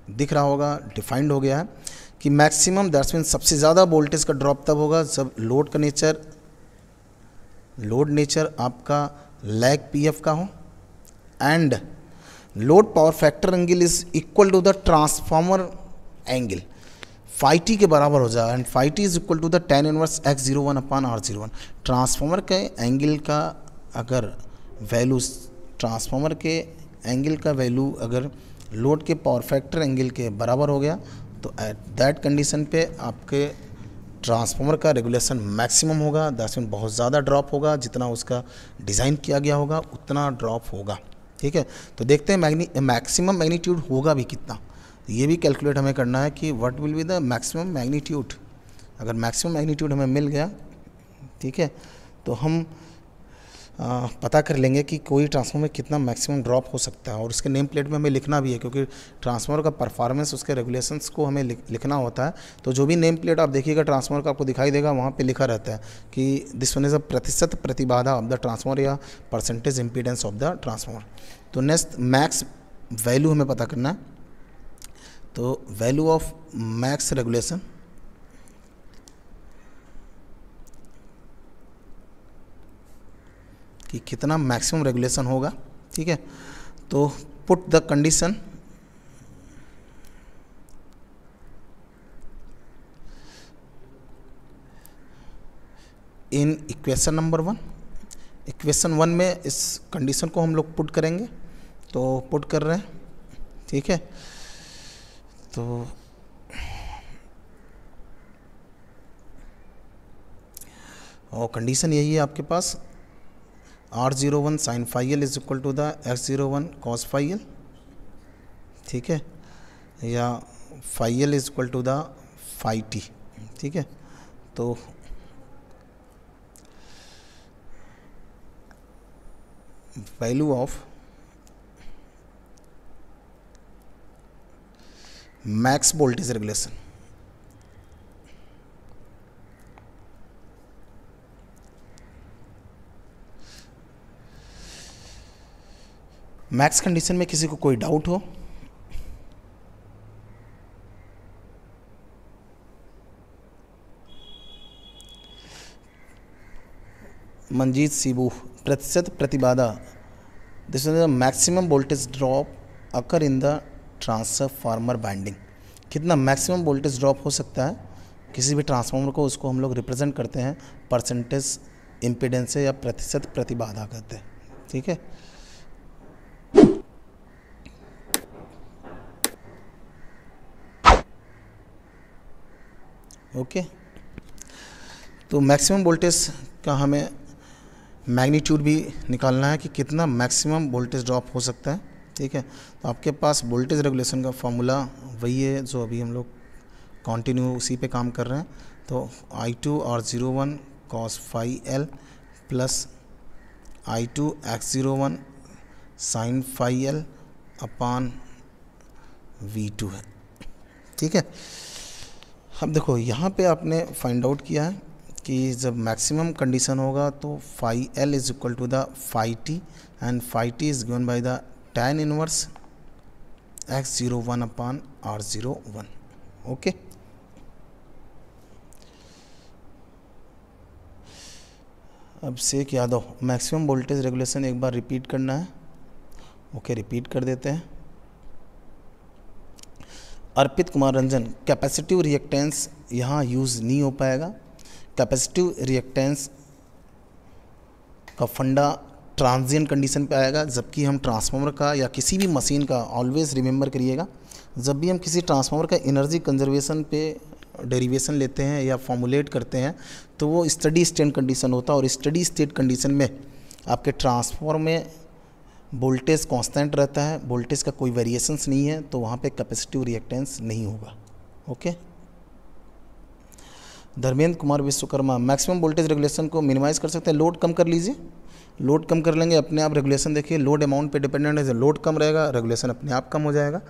दिख रहा होगा, डिफाइंड हो गया है कि मैक्सिमम दैट्स मीन सबसे ज़्यादा वोल्टेज का ड्रॉप तब होगा जब लोड नेचर आपका लैग पीएफ का हो and load power factor angle is equal to the transformer angle, phi T के बराबर हो जाए and phi T is equal to the tan inverse X01 upon R01। Transformer के एंगल का अगर वैल्यू, ट्रांसफार्मर के एंगल का वैल्यू अगर लोड के पावर फैक्टर एंगल के बराबर हो गया तो एट दैट कंडीशन पे आपके ट्रांसफार्मर का रेगुलेशन मैक्सिमम होगा। दैट्स मीन बहुत ज़्यादा ड्रॉप होगा, जितना उसका डिज़ाइन किया गया होगा उतना ड्रॉप होगा। ठीक है, तो देखते हैं मैक्सिमम मैग्नीट्यूड होगा भी कितना, ये भी कैलकुलेट हमें करना है कि what will be the maximum magnitude. अगर मैक्सिमम मैग्नीट्यूड हमें मिल गया, ठीक है, तो हम पता कर लेंगे कि कोई ट्रांसफार्मर में कितना मैक्सिमम ड्रॉप हो सकता है और उसके नेम प्लेट में हमें लिखना भी है, क्योंकि ट्रांसफार्मर का परफॉर्मेंस उसके रेगुलेशंस को हमें लिखना होता है। तो जो भी नेम प्लेट आप देखिएगा ट्रांसफार्मर का आपको दिखाई देगा, वहाँ पे लिखा रहता है कि दिस वन इज़ अ प्रतिशत प्रतिबाधा ऑफ द ट्रांसफार्मर या percentage impedance of the transformer. तो नेक्स्ट मैक्स वैल्यू हमें पता करना है। तो वैल्यू ऑफ मैक्स रेगुलेशन कि कितना मैक्सिमम रेगुलेशन होगा, ठीक है। तो put the condition in equation number 1। Equation 1 में इस कंडीशन को हम लोग पुट करेंगे, तो पुट कर रहे हैं, ठीक है। तो और कंडीशन यही है आपके पास, R01 sin phi l is equal to the X01 cos phi l, ठीक है, या phi l is equal to the phi t, ठीक है। तो value of max voltage regulation, max condition में किसी को कोई डाउट हो? मंजीत सीबू, प्रतिशत प्रतिबाधा, this is the maximum voltage drop occur in the transformer binding. कितना मैक्सिमम वोल्टेज ड्रॉप हो सकता है किसी भी ट्रांसफार्मर को, उसको हम लोग रिप्रेजेंट करते हैं परसेंटेज इम्पीडेंस से या प्रतिशत प्रतिबाधा कहते हैं, ठीक है। ओके, तो मैक्सिमम वोल्टेज का हमें मैग्नीट्यूड भी निकालना है कि कितना मैक्सिमम वोल्टेज ड्रॉप हो सकता है, ठीक है। तो आपके पास वोल्टेज रेगुलेशन का फॉर्मूला वही है जो अभी हम लोग कंटिन्यू उसी पे काम कर रहे हैं। तो I2 R01 cos phi l plus I2 X01 sin phi l अपान V2 है, ठीक है। अब देखो यहाँ पे आपने फाइंड आउट किया है कि जब मैक्सिमम कंडीशन होगा तो phi l is equal to the phi t and phi t is given by the tan inverse X01 upon R01, okay. अब Shaikh Yadav, maximum voltage regulation एक बार रिपीट करना है, ओके, रिपीट कर देते हैं। अर्पित कुमार रंजन, कैपेसिटिव रिएक्टेंस यहाँ यूज़ नहीं हो पाएगा। कैपेसिटिव रिएक्टेंस का फंडा ट्रांजिएंट कंडीशन पे आएगा, जबकि हम ट्रांसफार्मर का या किसी भी मशीन का ऑलवेज रिमेंबर करिएगा, जब भी हम किसी ट्रांसफार्मर का एनर्जी कंजर्वेशन पे डेरिवेशन लेते हैं या फॉर्मुलेट करते हैं तो वो स्टडी स्टेट कंडीशन होता है, और स्टडी स्टेट कंडीशन में आपके ट्रांसफार्मर में वोल्टेज कांस्टेंट रहता है, वोल्टेज का कोई वेरिएशंस नहीं है, तो वहाँ पे कैपेसिटिव रिएक्टेंस नहीं होगा, okay. Dharmendra Kumar Vishwakarma, maximum voltage regulation को मिनिमाइज़ कर सकते हैं, लोड कम कर लीजिए, लोड कम कर लेंगे अपने आप रेगुलेशन, देखिए लोड अमाउंट पे डिपेंडेंट है, लोड कम रहेगा रेगुलेशन अपने आप कम हो जाएगा।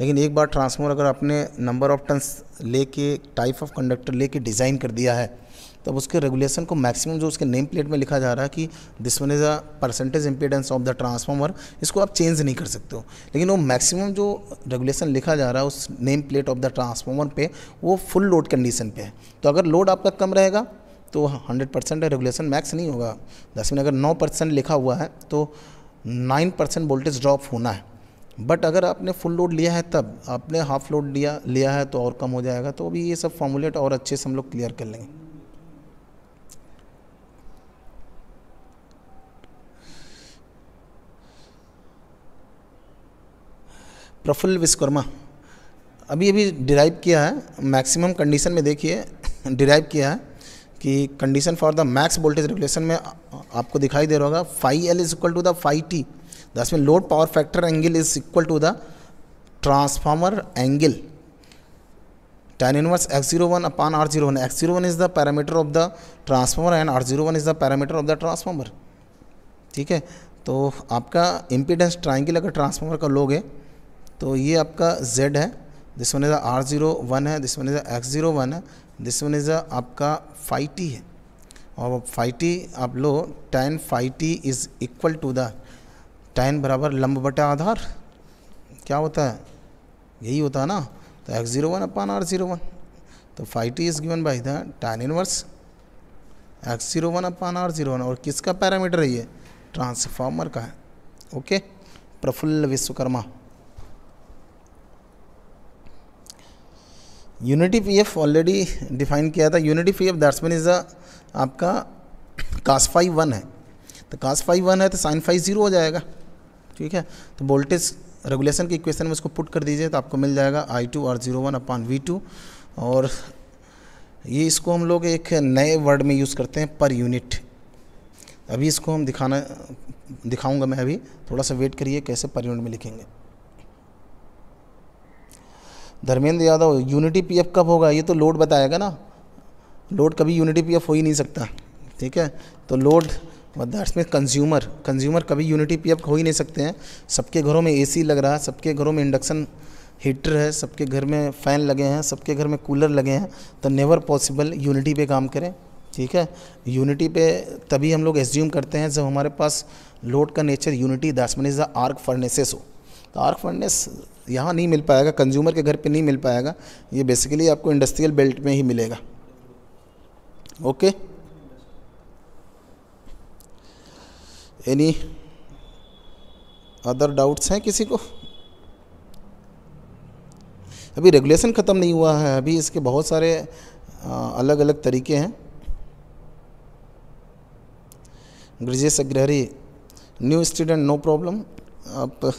लेकिन एक बार ट्रांसफार्मर अगर आपने नंबर ऑफ टन्स लेके टाइप ऑफ कंडक्टर लेके डिज़ाइन कर दिया है, तब उसके रेगुलेशन को मैक्सिमम जो उसके नेम प्लेट में लिखा जा रहा है कि this one is a percentage impedance of the transformer, इसको आप चेंज नहीं कर सकते हो। लेकिन वो मैक्सिमम जो रेगुलेशन लिखा जा रहा है उस name plate of the transformer पे, वो फुल लोड कंडीशन पे है। तो अगर लोड आपका कम रहेगा तो 100% रेगुलेशन मैक्स नहीं होगा। 10 में अगर 9% लिखा हुआ है तो 9% वोल्टेज ड्रॉप होना है, बट अगर आपने फुल लोड लिया है तब, आपने हाफ लोड लिया है तो और कम हो जाएगा। तो अभी ये सब फॉर्मूलेट और अच्छे से हम लोग क्लियर कर लेंगे। प्रफुल्ल विश्वकर्मा, अभी डिराइव किया है मैक्सिमम कंडीशन में, देखिए डिराइव किया है कि condition for the max voltage regulation में आपको दिखाई दे रहा होगा phi l is equal to the phi t, thus में load power factor angle is equal to the transformer angle tan inverse X01 upon R01। X01 is the parameter of the transformer and R01 is the parameter of the transformer, ठीक है। तो आपका impedance triangle अगर transformer का लोगे तो ये आपका Z है, दिस वन इज R01 है, दिस वन इज X01 है, दिस वन इज आपका phi t है, और phi t आप लो tan phi t is equal to the tan बराबर लंब बटा आधार, क्या होता है, यही होता है ना, तो x01 अपान r01, तो phi t is given by the tan inverse x01 upon r01, और किसका पैरामीटर है ये, ट्रांसफार्मर का है। Okay, Praful Vishwakarma. Unity PF already define किया था। Unity PF that's mean is आपका cos phi 1 है, तो cos phi 1 है तो sin phi 0 हो जाएगा। ठीक है, तो वोल्टेज रेगुलेशन की इक्वेशन में इसको पुट कर दीजिए तो आपको मिल जाएगा I2 R01 अपान V2, और ये इसको हम लोग एक नए वर्ड में यूज़ करते हैं, पर यूनिट। अभी इसको हम दिखाऊंगा मैं, अभी थोड़ा सा वेट करिए कैसे पर यूनिट में लिखेंगे। धर्मेंद्र यादव, यूनिटी पीएफ कब होगा, ये तो लोड बताएगा ना, लोड कभी यूनिटी पीएफ हो ही नहीं सकता। ठीक है, तो लोड दैट्स मीन कंज्यूमर कभी यूनिटी पीएफ हो ही नहीं सकते हैं। सबके घरों में एसी लग रहा है, सबके घरों में इंडक्शन हीटर है, सबके घर में फ़ैन लगे हैं, सबके घर में कूलर लगे हैं, तो नेवर पॉसिबल यूनिटी पे काम करें। ठीक है, यूनिटी पे तभी हम लोग एज्यूम करते हैं जब हमारे पास लोड का nature unity that's mean is the arc furnaces हो। तो आर्क फर्नेस यहाँ नहीं मिल पाएगा, कंज्यूमर के घर पे नहीं मिल पाएगा, ये बेसिकली आपको इंडस्ट्रियल बेल्ट में ही मिलेगा। ओके, एनी अदर डाउट्स हैं किसी को? अभी रेगुलेशन ख़त्म नहीं हुआ है, अभी इसके बहुत सारे अलग अलग तरीके हैं। Brajesh Agrahari, new student no problem, आप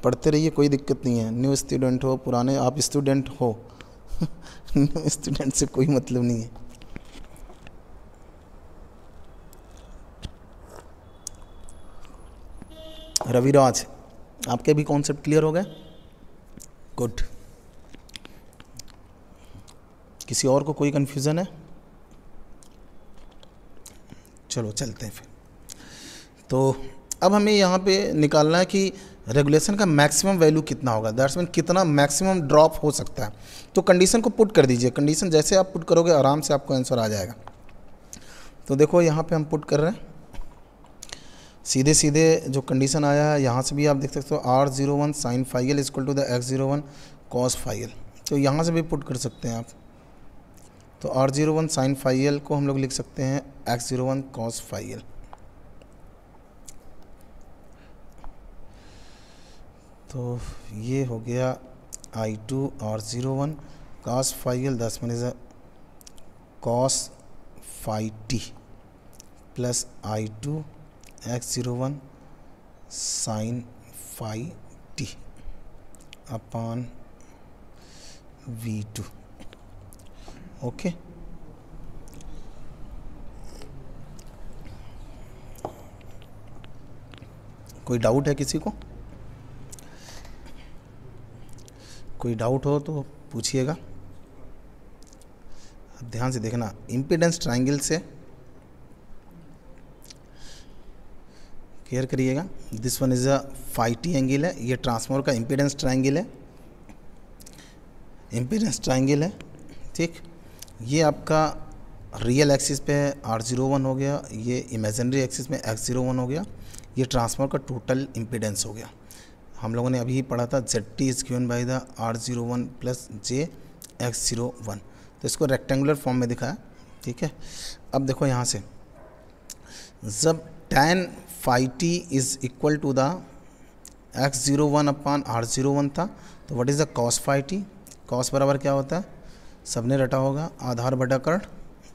पढ़ते रहिए, कोई दिक्कत नहीं है। न्यू स्टूडेंट हो, पुराने आप स्टूडेंट हो न्यू स्टूडेंट से कोई मतलब नहीं है। रविराज, आपके भी कॉन्सेप्ट क्लियर हो गए? गुड। किसी और को कोई कन्फ्यूज़न है? चलो चलते हैं फिर। तो अब हमें यहाँ पे निकालना है कि रेगुलेशन का मैक्सिमम वैल्यू कितना होगा, दैट्स मीन कितना मैक्सिमम ड्रॉप हो सकता है। तो कंडीशन को पुट कर दीजिए, कंडीशन जैसे आप पुट करोगे आराम से आपको आंसर आ जाएगा। तो देखो यहाँ पे हम पुट कर रहे हैं, सीधे सीधे जो कंडीशन आया है यहाँ से भी आप देख सकते हो, R01 sin phi l equal to the X01 cos phi l, तो यहाँ से भी पुट कर सकते हैं आप। तो R01 sin phi l को हम लोग लिख सकते हैं X01 cos phi l। तो ये हो गया I2 R01 cos phi l, thus mean is cos phi t plus I2 X01 sin phi t upon V2। Okay, कोई डाउट है किसी को? कोई डाउट हो तो पूछिएगा। ध्यान से देखना, इम्पीडेंस ट्रायंगल से केयर करिएगा। This one is a phi t angle है, ये ट्रांसफार्मर का इम्पीडेंस ट्रायंगल है, इम्पीडेंस ट्रायंगल है। ठीक, ये आपका रियल एक्सिस पे R01 हो गया, ये इमेजिनरी एक्सिस में X01 हो गया, ये ट्रांसफार्मर का टोटल इम्पीडेंस हो गया। हम लोगों ने अभी पढ़ा था ZT is given by the R01 plus J X01, तो इसको रेक्टेंगुलर फॉर्म में दिखाया। ठीक है, अब देखो यहाँ से जब tan phi t is equal to the X01 upon R01 था, तो what is the cos phi t? cos बराबर क्या होता है, सबने रटा होगा, आधार बटा कर्ण।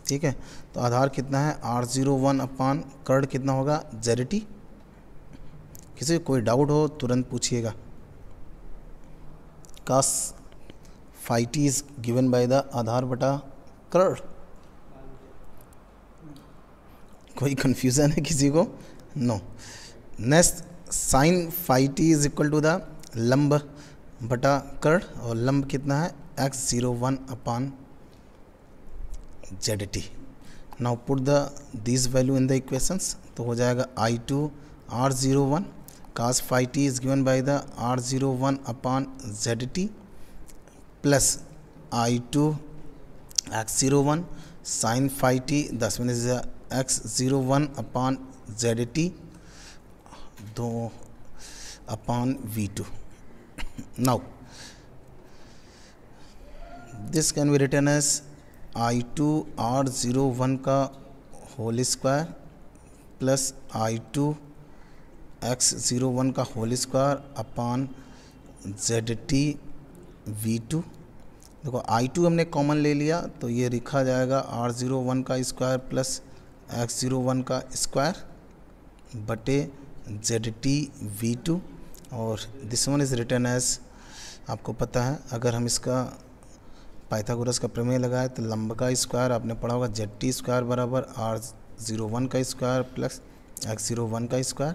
ठीक है, तो आधार कितना है R01 अपान कर्ण कितना होगा ZT। किसी कोई डाउट हो तुरंत पूछिएगा। cos phi t is given by the आधार बटा कर्ण। कोई कन्फ्यूज़न है किसी को? No. Next, sin phi t is equal to the लंब बटा कर्ण, और लंब कितना है X01 upon ZT। Now put this value in the equations, तो हो जाएगा I2 R01 cos phi t is given by the R01 upon ZT plus I2 X01 sin phi t, this mean is X01 upon ZT दो अपान V2। Now this can be written as I2 R01 का whole square plus I2 X01 का whole square upon ZT V2। देखो I2 हमने common ले लिया तो ये लिखा जाएगा R01 का स्क्वायर प्लस X01 का स्क्वायर बटे ZT V2, और this one is written as, आपको पता है अगर हम इसका पाइथागोरस का प्रमेय लगाए तो लंब का स्क्वायर आपने पढ़ा होगा ZT स्क्वायर बराबर R01 का स्क्वायर प्लस X01 का स्क्वायर।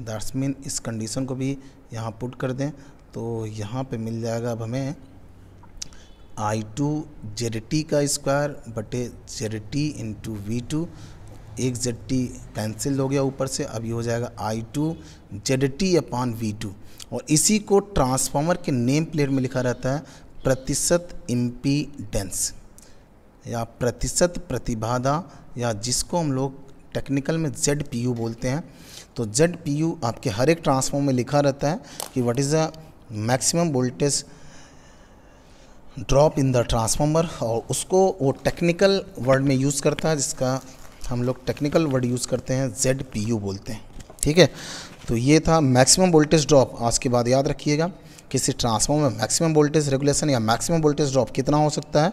दैट्स मीन इस कंडीशन को भी यहाँ पुट कर दें तो यहाँ पे मिल जाएगा अब हमें I2 ZT का स्क्वायर बटे ZT इंटू V2, एक ZT कैंसिल हो गया ऊपर से, अब ये हो जाएगा I2 ZT अपान V2। और इसी को ट्रांसफार्मर के नेम प्लेट में लिखा रहता है प्रतिशत इम्पीडेंस या प्रतिशत प्रतिबाधा, या जिसको हम लोग टेक्निकल में ZPU बोलते हैं। तो ZPU आपके हर एक ट्रांसफार्मर में लिखा रहता है कि what is the maximum voltage drop in the transformer, और उसको वो टेक्निकल वर्ड में यूज़ करता है, जिसका हम लोग टेक्निकल वर्ड यूज़ करते हैं ZPU बोलते हैं। ठीक है, तो ये था मैक्सिमम वोल्टेज ड्रॉप। आज के बाद याद रखिएगा किसी ट्रांसफार्मर में मैक्सिमम वोल्टेज रेगुलेशन या मैक्सिमम वोल्टेज ड्रॉप कितना हो सकता है,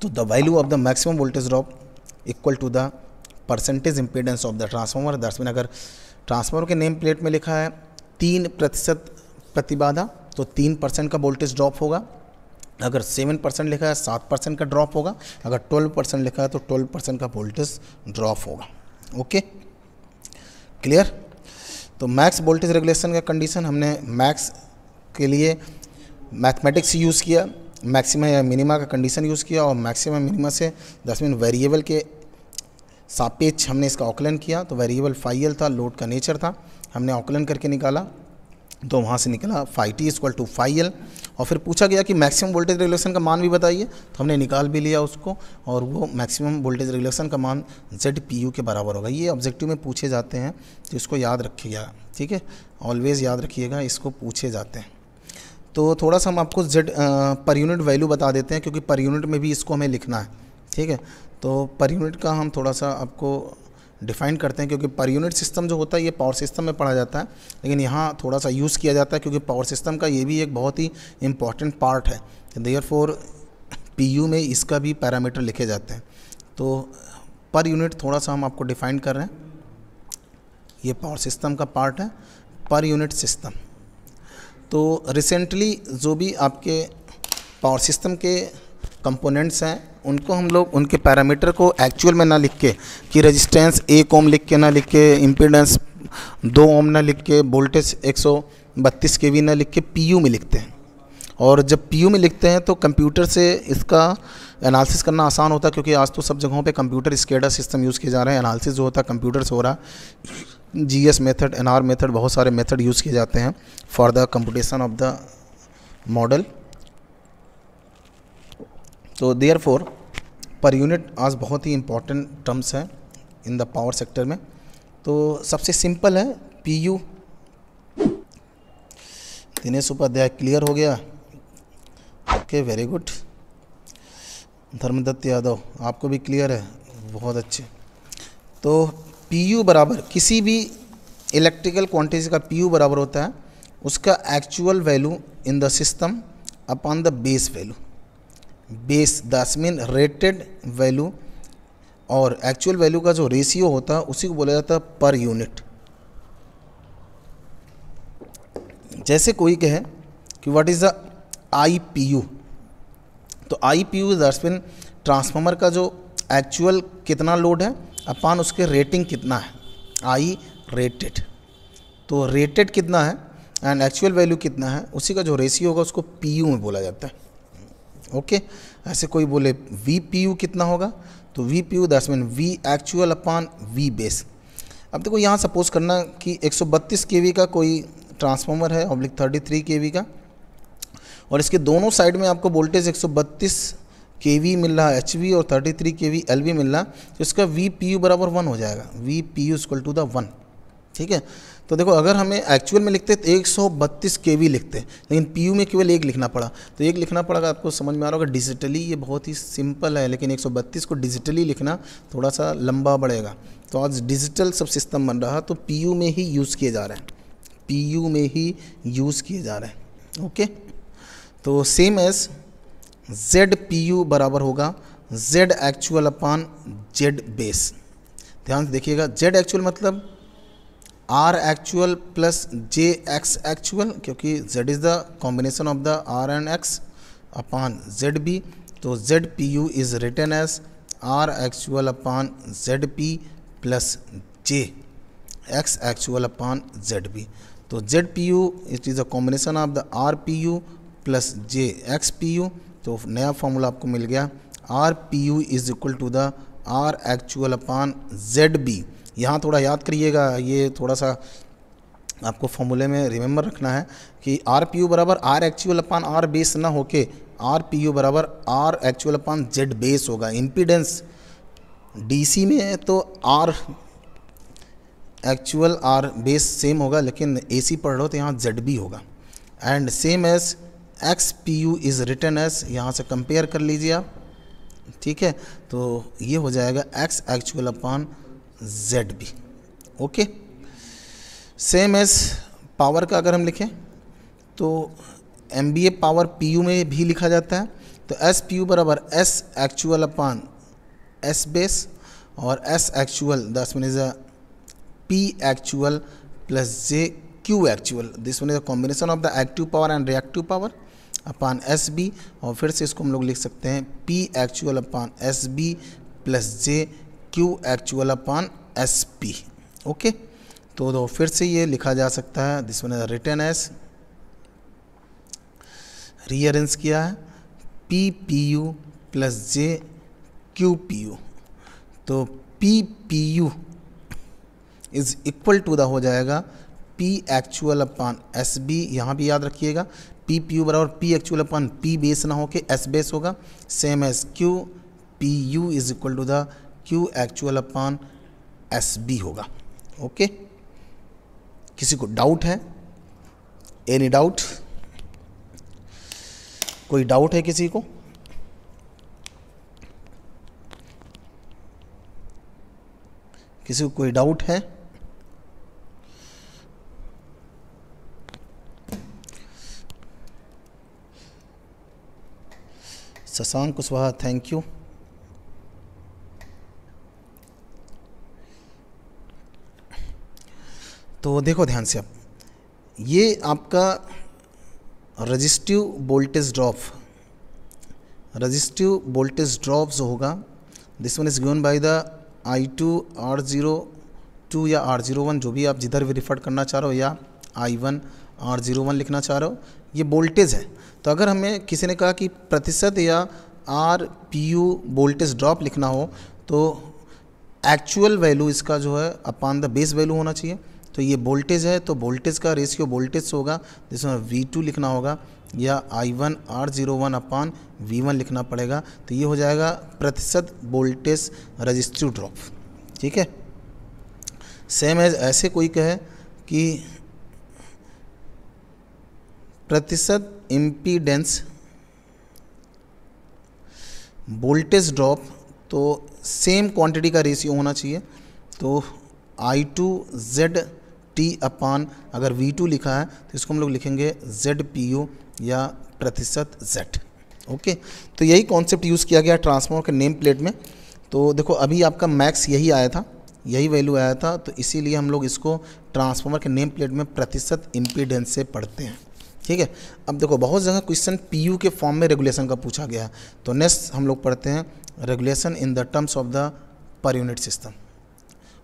तो the value of the maximum voltage drop equal to the percentage impedance of the transformer. That's mean अगर ट्रांसफार्मर के नेम प्लेट में लिखा है 3% प्रतिबाधा तो 3% का वोल्टेज ड्रॉप होगा, अगर 7% लिखा है 7% का ड्रॉप होगा, अगर 12% लिखा है तो 12% का वोल्टेज ड्रॉप होगा। Okay, clear. तो मैक्स वोल्टेज रेगुलेशन का कंडीशन हमने मैक्स के लिए मैथमेटिक्स यूज़ किया, मैक्सिमा या मिनिमा का कंडीशन यूज़ किया, और मैक्सिमा मिनिमा से 10 मिनट वेरिएबल के सापेक्ष हमने इसका आकलन किया। तो वेरिएबल फाइल था, लोड का नेचर था, हमने आकलन करके निकाला तो वहाँ से निकला φT इक्वल टू φL, और फिर पूछा गया कि मैक्सिमम वोल्टेज रेगुलेशन का मान भी बताइए, तो हमने निकाल भी लिया उसको, और वो मैक्सिमम वोल्टेज रेगुलेशन का मान ZPU के बराबर होगा। ये ऑब्जेक्टिव में पूछे जाते हैं तो इसको याद रखिएगा। ठीक है, ऑलवेज़ याद रखिएगा, इसको पूछे जाते हैं। तो थोड़ा सा हम आपको पर यूनिट वैल्यू बता देते हैं, क्योंकि पर यूनिट में भी इसको हमें लिखना है। ठीक है, तो पर यूनिट का हम थोड़ा सा आपको डिफाइन करते हैं, क्योंकि पर यूनिट सिस्टम जो होता है ये पावर सिस्टम में पढ़ा जाता है, लेकिन यहाँ थोड़ा सा यूज़ किया जाता है क्योंकि पावर सिस्टम का ये भी एक बहुत ही इम्पॉर्टेंट पार्ट है। देयरफॉर PU में इसका भी पैरामीटर लिखे जाते हैं। तो पर यूनिट थोड़ा सा हम आपको डिफाइन कर रहे हैं, ये पावर सिस्टम का पार्ट है, पर यूनिट सिस्टम। तो रिसेंटली जो भी आपके पावर सिस्टम के कंपोनेंट्स हैं उनको हम लोग उनके पैरामीटर को एक्चुअल में ना लिख के, कि रेजिस्टेंस 1 ओम लिख के ना लिख के, इम्पीडेंस 2 ओम ना लिख के, वोल्टेज 132 kV ना लिख के PU में लिखते हैं। और जब PU में लिखते हैं तो कंप्यूटर से इसका एनालिसिस करना आसान होता है, क्योंकि आज तो सब जगहों पे कंप्यूटर स्केडा सिस्टम यूज़ किए जा रहे हैं। एनालिसिस जो होता है कंप्यूटर से हो रहा है, GS मेथड, NR मेथड, बहुत सारे मेथड यूज़ किए जाते हैं for the computation of the model. तो देयरफॉर पर यूनिट आज बहुत ही इम्पॉर्टेंट टर्म्स हैं इन द पावर सेक्टर में। तो सबसे सिंपल है PU। दिनेश उपाध्याय क्लियर हो गया? Okay, very good. Dharmdatt Yadav आपको भी क्लियर है, बहुत अच्छे। तो PU बराबर किसी भी इलेक्ट्रिकल क्वांटिटी का PU बराबर होता है उसका actual value in the system upon the base value. Base that's mean rated value, और एक्चुअल वैल्यू का जो रेशियो होता है उसी को बोला जाता है पर यूनिट। जैसे कोई कहे कि व्हाट इज़ द IPU, तो IPU दैट्स मीन ट्रांसफार्मर का जो एक्चुअल कितना लोड है अपान उसके रेटिंग कितना है, I रेटेड। तो रेटेड कितना है एंड एक्चुअल वैल्यू कितना है, उसी का जो रेशियो होगा उसको PU में बोला जाता है। ओके, ऐसे कोई बोले VPU कितना होगा, तो VPU that's mean V actual upon V base. अब देखो यहाँ सपोज करना कि 132 kV का कोई ट्रांसफार्मर है /33 kV का, और इसके दोनों साइड में आपको वोल्टेज 132 kV मिल रहा है HV और 33 kV LV मिल रहा है, तो इसका VPU बराबर 1 हो जाएगा। VPU equal to the 1। ठीक है, तो देखो अगर हमें एक्चुअल में लिखते तो 132 kV लिखते, लेकिन पीयू में केवल एक लिखना पड़ा। तो एक लिखना पड़ेगा, आपको समझ में आ रहा होगा। डिजिटली ये बहुत ही सिंपल है, लेकिन 132 को डिजिटली लिखना थोड़ा सा लंबा पड़ेगा। तो आज डिजिटल सब सिस्टम बन रहा, तो पीयू में ही यूज़ किए जा रहे हैं, पीयू में ही यूज़ किए जा रहे हैं। ओके, तो सेम एज जेड पीयू बराबर होगा Z actual upon Z base. ध्यान से देखिएगा, जेड एक्चुअल मतलब R actual plus J X actual, क्योंकि Z is the combination of the R and X upon Z B. तो Z P U is written as R actual upon Z P plus J X actual upon Z B. तो Z P U it is a combination of the R P U plus J X P U. तो नया formula आपको मिल गया, R P U is equal to the R actual upon Z B. यहाँ थोड़ा याद करिएगा, ये थोड़ा सा आपको फॉर्मूले में रिमेंबर रखना है कि आर पी यू बराबर R actual upon R base ना होके आर पी यू बराबर R actual upon Z base होगा। इम्पीडेंस डीसी में है तो R actual R base same होगा, लेकिन एसी पढ़ लो तो यहाँ जेड बी होगा। And same as X P U is written as, यहाँ से कंपेयर कर लीजिए आप, ठीक है। तो ये हो जाएगा X actual upon Z B. Okay, same as power का अगर हम लिखें तो M B A power P U में भी लिखा जाता है। तो एस पी यू बराबर S actual upon S base, और S actual this one is a P actual plus J Q actual. This one is a combination of the active power and reactive power upon S B. और फिर से इसको हम लोग लिख सकते हैं P actual upon S B plus J Q actual upon S P. Okay, तो फिर से ये लिखा जा सकता है, this one is written as, rearrange किया है, P P U plus J Q P U. तो P P U is equal to the हो जाएगा P actual upon S B. यहाँ भी याद रखिएगा, पी पी यू बराबर P actual upon P base ना होके एस बेस होगा। Same as Q P U is equal to the Q actual upon S B होगा। ओके, किसी को डाउट है? Any doubt? कोई डाउट है किसी को? किसी को कोई डाउट है? Shashank Kushwaha, thank you. तो देखो ध्यान से आप, ये आपका resistive voltage drop, resistive voltage drop जो होगा, this one is given by the I2 R02 या R01, जो भी आप जिधर भी रिफर करना चाह रहे हो, या I1 R01 लिखना चाह रहे हो, ये वोल्टेज है। तो अगर हमें किसी ने कहा कि प्रतिशत या RPU वोल्टेज ड्रॉप लिखना हो, तो एक्चुअल वैल्यू इसका जो है अपान द बेस वैल्यू होना चाहिए। तो ये वोल्टेज है, तो वोल्टेज का रेशियो वोल्टेज से होगा, जिसमें V2 लिखना होगा, या I1 R01 अपान V1 लिखना पड़ेगा। तो ये हो जाएगा प्रतिशत वोल्टेज रजिस्टिव ड्रॉप, ठीक है। सेम एज ऐसे कोई कहे कि प्रतिशत इम्पीडेंस वोल्टेज ड्रॉप, तो सेम क्वांटिटी का रेशियो होना चाहिए। तो I2ZT अपान अगर V2 लिखा है तो इसको हम लोग लिखेंगे ZPU या प्रतिशत Z। ओके, तो यही कॉन्सेप्ट यूज़ किया गया ट्रांसफार्मर के नेम प्लेट में। तो देखो अभी आपका मैक्स यही आया था, यही वैल्यू आया था, तो इसीलिए हम लोग इसको ट्रांसफार्मर के नेम प्लेट में प्रतिशत इम्पीडेंस से पढ़ते हैं, ठीक है। अब देखो बहुत जगह क्वेश्चन PU के फॉर्म में रेगुलेशन का पूछा गया है। तो नेक्स्ट हम लोग पढ़ते हैं regulation in the terms of the per unit system,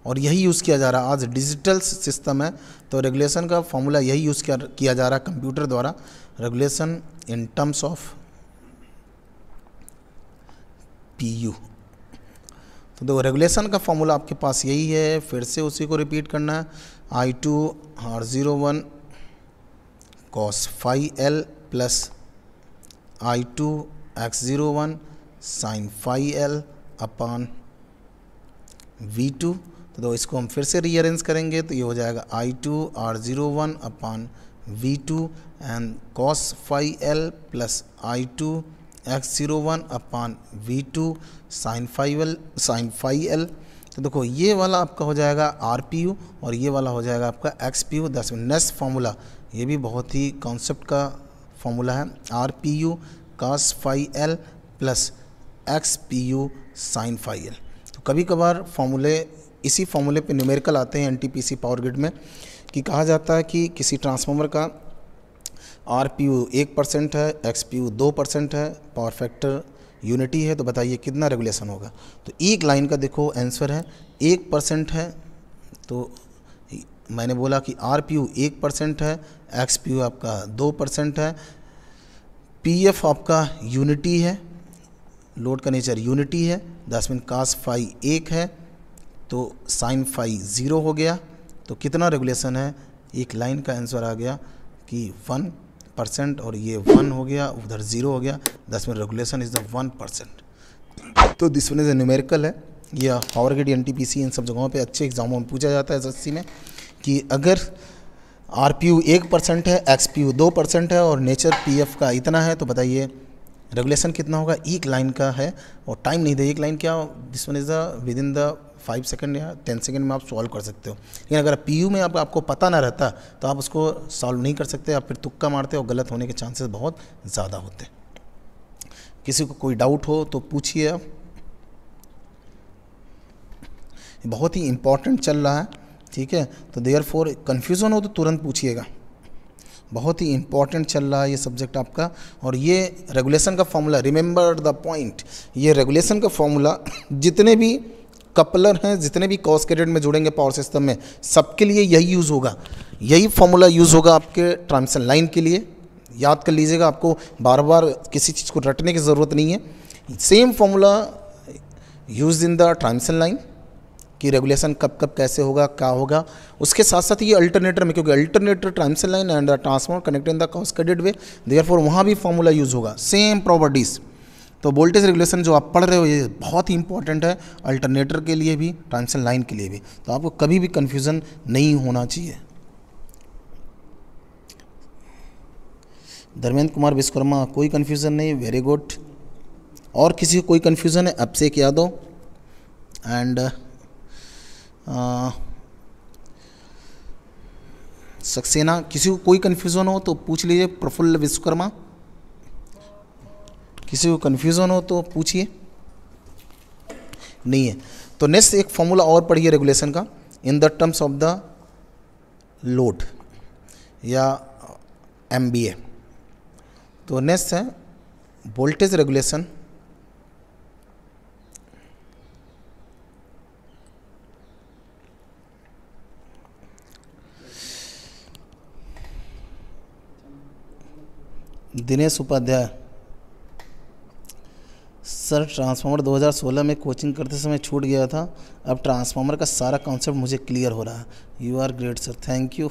और यही यूज़ किया जा रहा है। आज डिजिटल सिस्टम है, तो रेगुलेशन का फॉर्मूला यही यूज़ किया जा रहा है कंप्यूटर द्वारा, regulation in terms of PU। तो देखो रेगुलेशन का फॉर्मूला आपके पास यही है, फिर से उसी को रिपीट करना है। I2 R01 cos phi L plus I2 X01 sin phi L अपान V2। तो तो इसको हम फिर से रीअरेंज करेंगे तो ये हो जाएगा I2 R01 upon V2 and cos phi L plus I2 X01 upon V2 sin phi L। तो देखो ये वाला आपका हो जाएगा RPU और ये वाला हो जाएगा आपका XPU। दैट्स नेक्स्ट फार्मूला, ये भी बहुत ही कॉन्सेप्ट का फार्मूला है, RPU cos phi L plus XPU sin phi L। तो कभी कभार फार्मूले, इसी फार्मूले पे न्यूमेरिकल आते हैं NTPC पावर ग्रिड में, कि कहा जाता है कि किसी ट्रांसफार्मर का RPU 1% है, XPU 2% है, पावर फैक्टर यूनिटी है, तो बताइए कितना रेगुलेशन होगा। तो एक लाइन का देखो आंसर है 1% है, तो मैंने बोला कि RPU 1% है, XPU आपका 2% है, PF आपका यूनिटी है, लोड का नेचर यूनिटी है, 10 मिनट cos phi 1 है, तो sin phi 0 हो गया। तो कितना रेगुलेशन है, एक लाइन का आंसर आ गया कि 1% और ये 1 हो गया, उधर 0 हो गया, 10 मिनट रेगुलेशन इज़ द 1%। तो this one is a numerical है, यह पावर ग्रिड NTPC इन सब जगहों पे अच्छे एग्जामों में पूछा जाता है SSC में, कि अगर RPU 1% है, XPU 2% है और नेचर PF का इतना है, तो बताइए रेगुलेशन कितना होगा। एक लाइन का है और टाइम नहीं दे, एक लाइन क्या, this one is the with in the 5 second या 10 सेकंड में आप सॉल्व कर सकते हो। लेकिन अगर PU में आपको पता ना रहता तो आप उसको सॉल्व नहीं कर सकते, आप फिर तुक्का मारते हो, गलत होने के चांसेस बहुत ज़्यादा होते। किसी को कोई डाउट हो तो पूछिए आप, बहुत ही इम्पोर्टेंट चल रहा है, ठीक है। तो देयरफॉर कन्फ्यूज़न हो तो तुरंत पूछिएगा, बहुत ही इम्पॉर्टेंट चल रहा है ये सब्जेक्ट आपका। और ये रेगुलेशन का फॉर्मूला, रिमेंबर द पॉइंट, ये रेगुलेशन का फॉर्मूला जितने भी कपलर हैं, जितने भी कैस्केडेड में जुड़ेंगे पावर सिस्टम में, सबके लिए यही यूज़ होगा, यही फॉर्मूला यूज़ होगा आपके ट्रांसमिशन लाइन के लिए। याद कर लीजिएगा, आपको बार बार किसी चीज़ को रटने की ज़रूरत नहीं है। Same formula use in the transmission line कि रेगुलेशन कब कब कैसे होगा, क्या होगा। उसके साथ साथ ये अल्टरनेटर में, क्योंकि alternator transmission line and the transformer connected in the cascaded way, therefore वहाँ भी फॉर्मूला यूज़ होगा, सेम प्रॉपर्टीज़। तो वोल्टेज रेगुलेशन जो आप पढ़ रहे हो ये बहुत ही इंपॉर्टेंट है, अल्टरनेटर के लिए भी, ट्रांसमिशन लाइन के लिए भी। तो आपको कभी भी कन्फ्यूज़न नहीं होना चाहिए। धर्मेंद्र कुमार विश्वकर्मा, कोई कन्फ्यूज़न नहीं, वेरी गुड। और किसी को कोई कन्फ्यूज़न है, अभिषेक यादव एंड सक्सेना, किसी को कोई कन्फ्यूज़न हो तो पूछ लीजिए। प्रफुल्ल विश्वकर्मा, किसी को कन्फ्यूज़न हो तो पूछिए, नहीं है तो नेक्स्ट एक फॉर्मूला और पढ़िए रेगुलेशन का, in the terms of the load या MBA। तो नेक्स्ट है voltage regulation Dinesh Upadhyay, sir transformer 2016 में कोचिंग करते समय छूट गया था, अब ट्रांसफार्मर का सारा कॉन्सेप्ट मुझे क्लियर हो रहा है। You are great sir, thank you.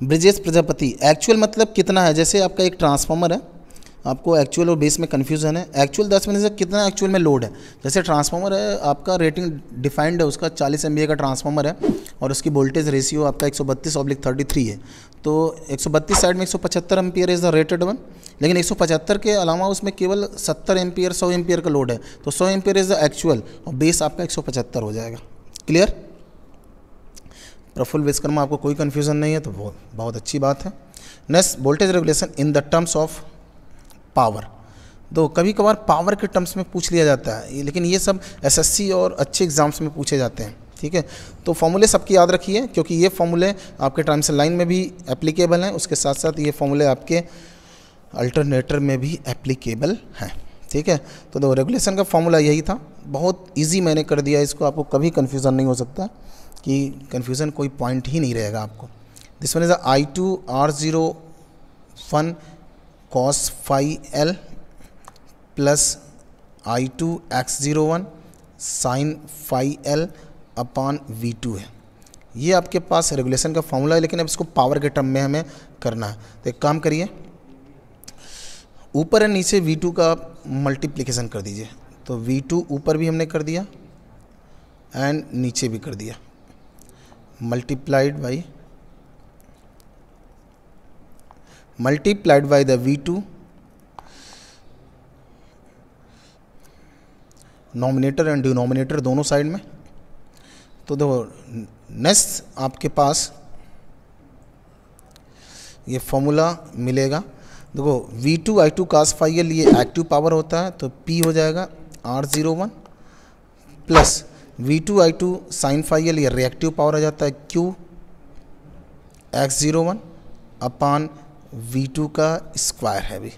Brijesh Prajapati, actual मतलब कितना है, जैसे आपका एक ट्रांसफार्मर है, आपको एक्चुअल और बेस में कन्फ्यूजन है। एक्चुअल 10 मिनट से कितना एक्चुअल में लोड है, जैसे ट्रांसफार्मर है आपका, रेटिंग डिफाइंड है उसका, 40 MVA का ट्रांसफार्मर है और उसकी वोल्टेज रेशियो आपका 132/33 है। तो 132 साइड में 175 ampere is the rated one, लेकिन 175 के अलावा उसमें केवल 70 एम्पियर 100 एम्पियर का लोड है, तो 100 एम्पियर इज़ द एक्चुअल और बेस आपका 175 हो जाएगा। क्लियर। प्रफुल्ल विश्वकर्मा, आपको कोई कन्फ्यूज़न नहीं है तो बहुत अच्छी बात है। Next voltage regulation in the terms of power. तो कभी कभार पावर के टर्म्स में पूछ लिया जाता है, लेकिन ये सब SSC और अच्छे एग्जाम्स में पूछे जाते हैं, ठीक है। तो फॉर्मूले सबकी याद रखिए, क्योंकि ये फॉर्मूले आपके ट्रांसमिशन लाइन में भी एप्लीकेबल हैं, उसके साथ साथ ये फॉर्मूले आपके अल्टरनेटर में भी एप्लीकेबल हैं, ठीक है। तो रेगुलेशन का फॉर्मूला यही था, बहुत ईजी मैंने कर दिया इसको, आपको कभी कन्फ्यूज़न नहीं हो सकता, कि कन्फ्यूज़न कोई पॉइंट ही नहीं रहेगा आपको। This one is I2 R01 cos phi L plus I2 X01 sin phi L upon V2 है। ये आपके पास रेगुलेशन का फॉर्मूला है, लेकिन अब इसको पावर के टर्म में हमें करना है। तो एक काम करिए, ऊपर और नीचे V2 का मल्टीप्लिकेशन कर दीजिए। तो V2 ऊपर भी हमने कर दिया एंड नीचे भी कर दिया, multiplied by the V2, nominator and denominator दोनों साइड में। तो देखो नेक्स्ट आपके पास ये फॉर्मूला मिलेगा। देखो V2I2 cos phi L ये एक्टिव पावर होता है, तो P हो जाएगा R01 plus V2I2 sin phi L ये रिएक्टिव पावर आ जाता है Q X01 अपान V2 का स्क्वायर है भी।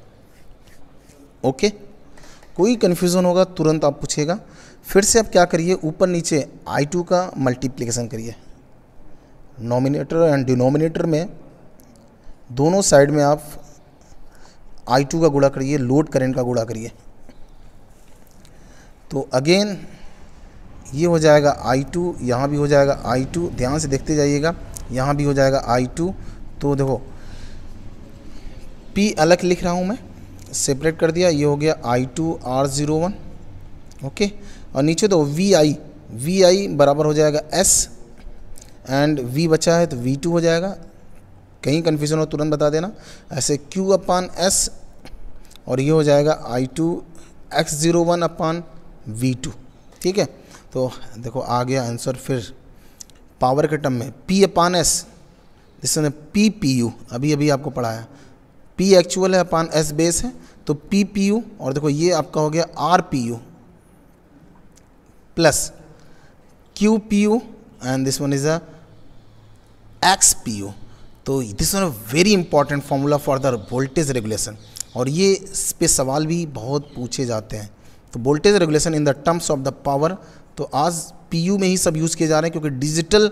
ओके, कोई कन्फ्यूज़न होगा तुरंत आप पूछेगा। फिर से आप क्या करिए, ऊपर नीचे I2 का मल्टीप्लिकेशन करिए, नॉमिनेटर एंड डिनोमिनेटर में दोनों साइड में आप I2 का गुणा करिए, लोड करंट का गुणा करिए। तो अगेन ये हो जाएगा I2, यहाँ भी हो जाएगा I2, ध्यान से देखते जाइएगा, यहाँ भी हो जाएगा I2। तो देखो P अलग लिख रहा हूँ मैं, सेपरेट कर दिया, ये हो गया I2 R01। ओके, और नीचे तो VI बराबर हो जाएगा S एंड V बचा है तो V2 हो जाएगा। कहीं कन्फ्यूज़न हो तुरंत बता देना। ऐसे Q अपान S और ये हो जाएगा I2 X01 अपान V2। ठीक है, तो देखो आ गया आंसर। फिर पावर के टर्म में P अपान S, जिसमें PPU अभी आपको पढ़ाया, P एक्चुअल है अपान S बेस है, तो PPU, और देखो ये आपका हो गया RPU plus QPU and this one is a XPU। तो this one very important formula for the voltage regulation, और ये इस पे सवाल भी बहुत पूछे जाते हैं। तो voltage regulation in the terms of the power, तो आज PU में ही सब यूज़ किए जा रहे हैं, क्योंकि डिजिटल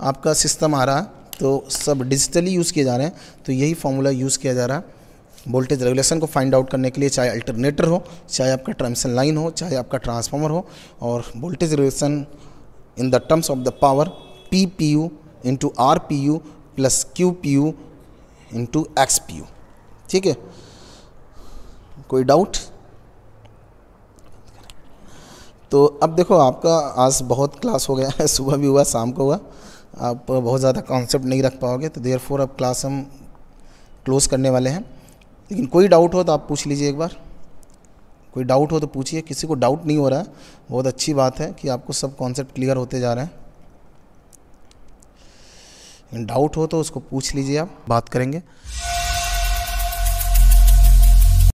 आपका सिस्टम आ रहा है, तो सब डिजिटली यूज़ किए जा रहे हैं। तो यही फार्मूला यूज़ किया जा रहा है वोल्टेज रेगुलेशन को फाइंड आउट करने के लिए, चाहे अल्टरनेटर हो, चाहे आपका ट्रांसमिशन लाइन हो, चाहे आपका ट्रांसफार्मर हो। और voltage regulation in the terms of the power PPU into RPU plus QPU into XPU। ठीक है, कोई डाउट? तो अब देखो आपका आज बहुत क्लास हो गया है, सुबह भी हुआ, शाम को हुआ, आप बहुत ज़्यादा कॉन्सेप्ट नहीं रख पाओगे, तो देयरफॉर अब क्लास हम क्लोज़ करने वाले हैं। लेकिन कोई डाउट हो तो आप पूछ लीजिए एक बार, कोई डाउट हो तो पूछिए। किसी को डाउट नहीं हो रहा है, बहुत अच्छी बात है कि आपको सब कॉन्सेप्ट क्लियर होते जा रहे हैं। डाउट हो तो उसको पूछ लीजिए, आप बात करेंगे।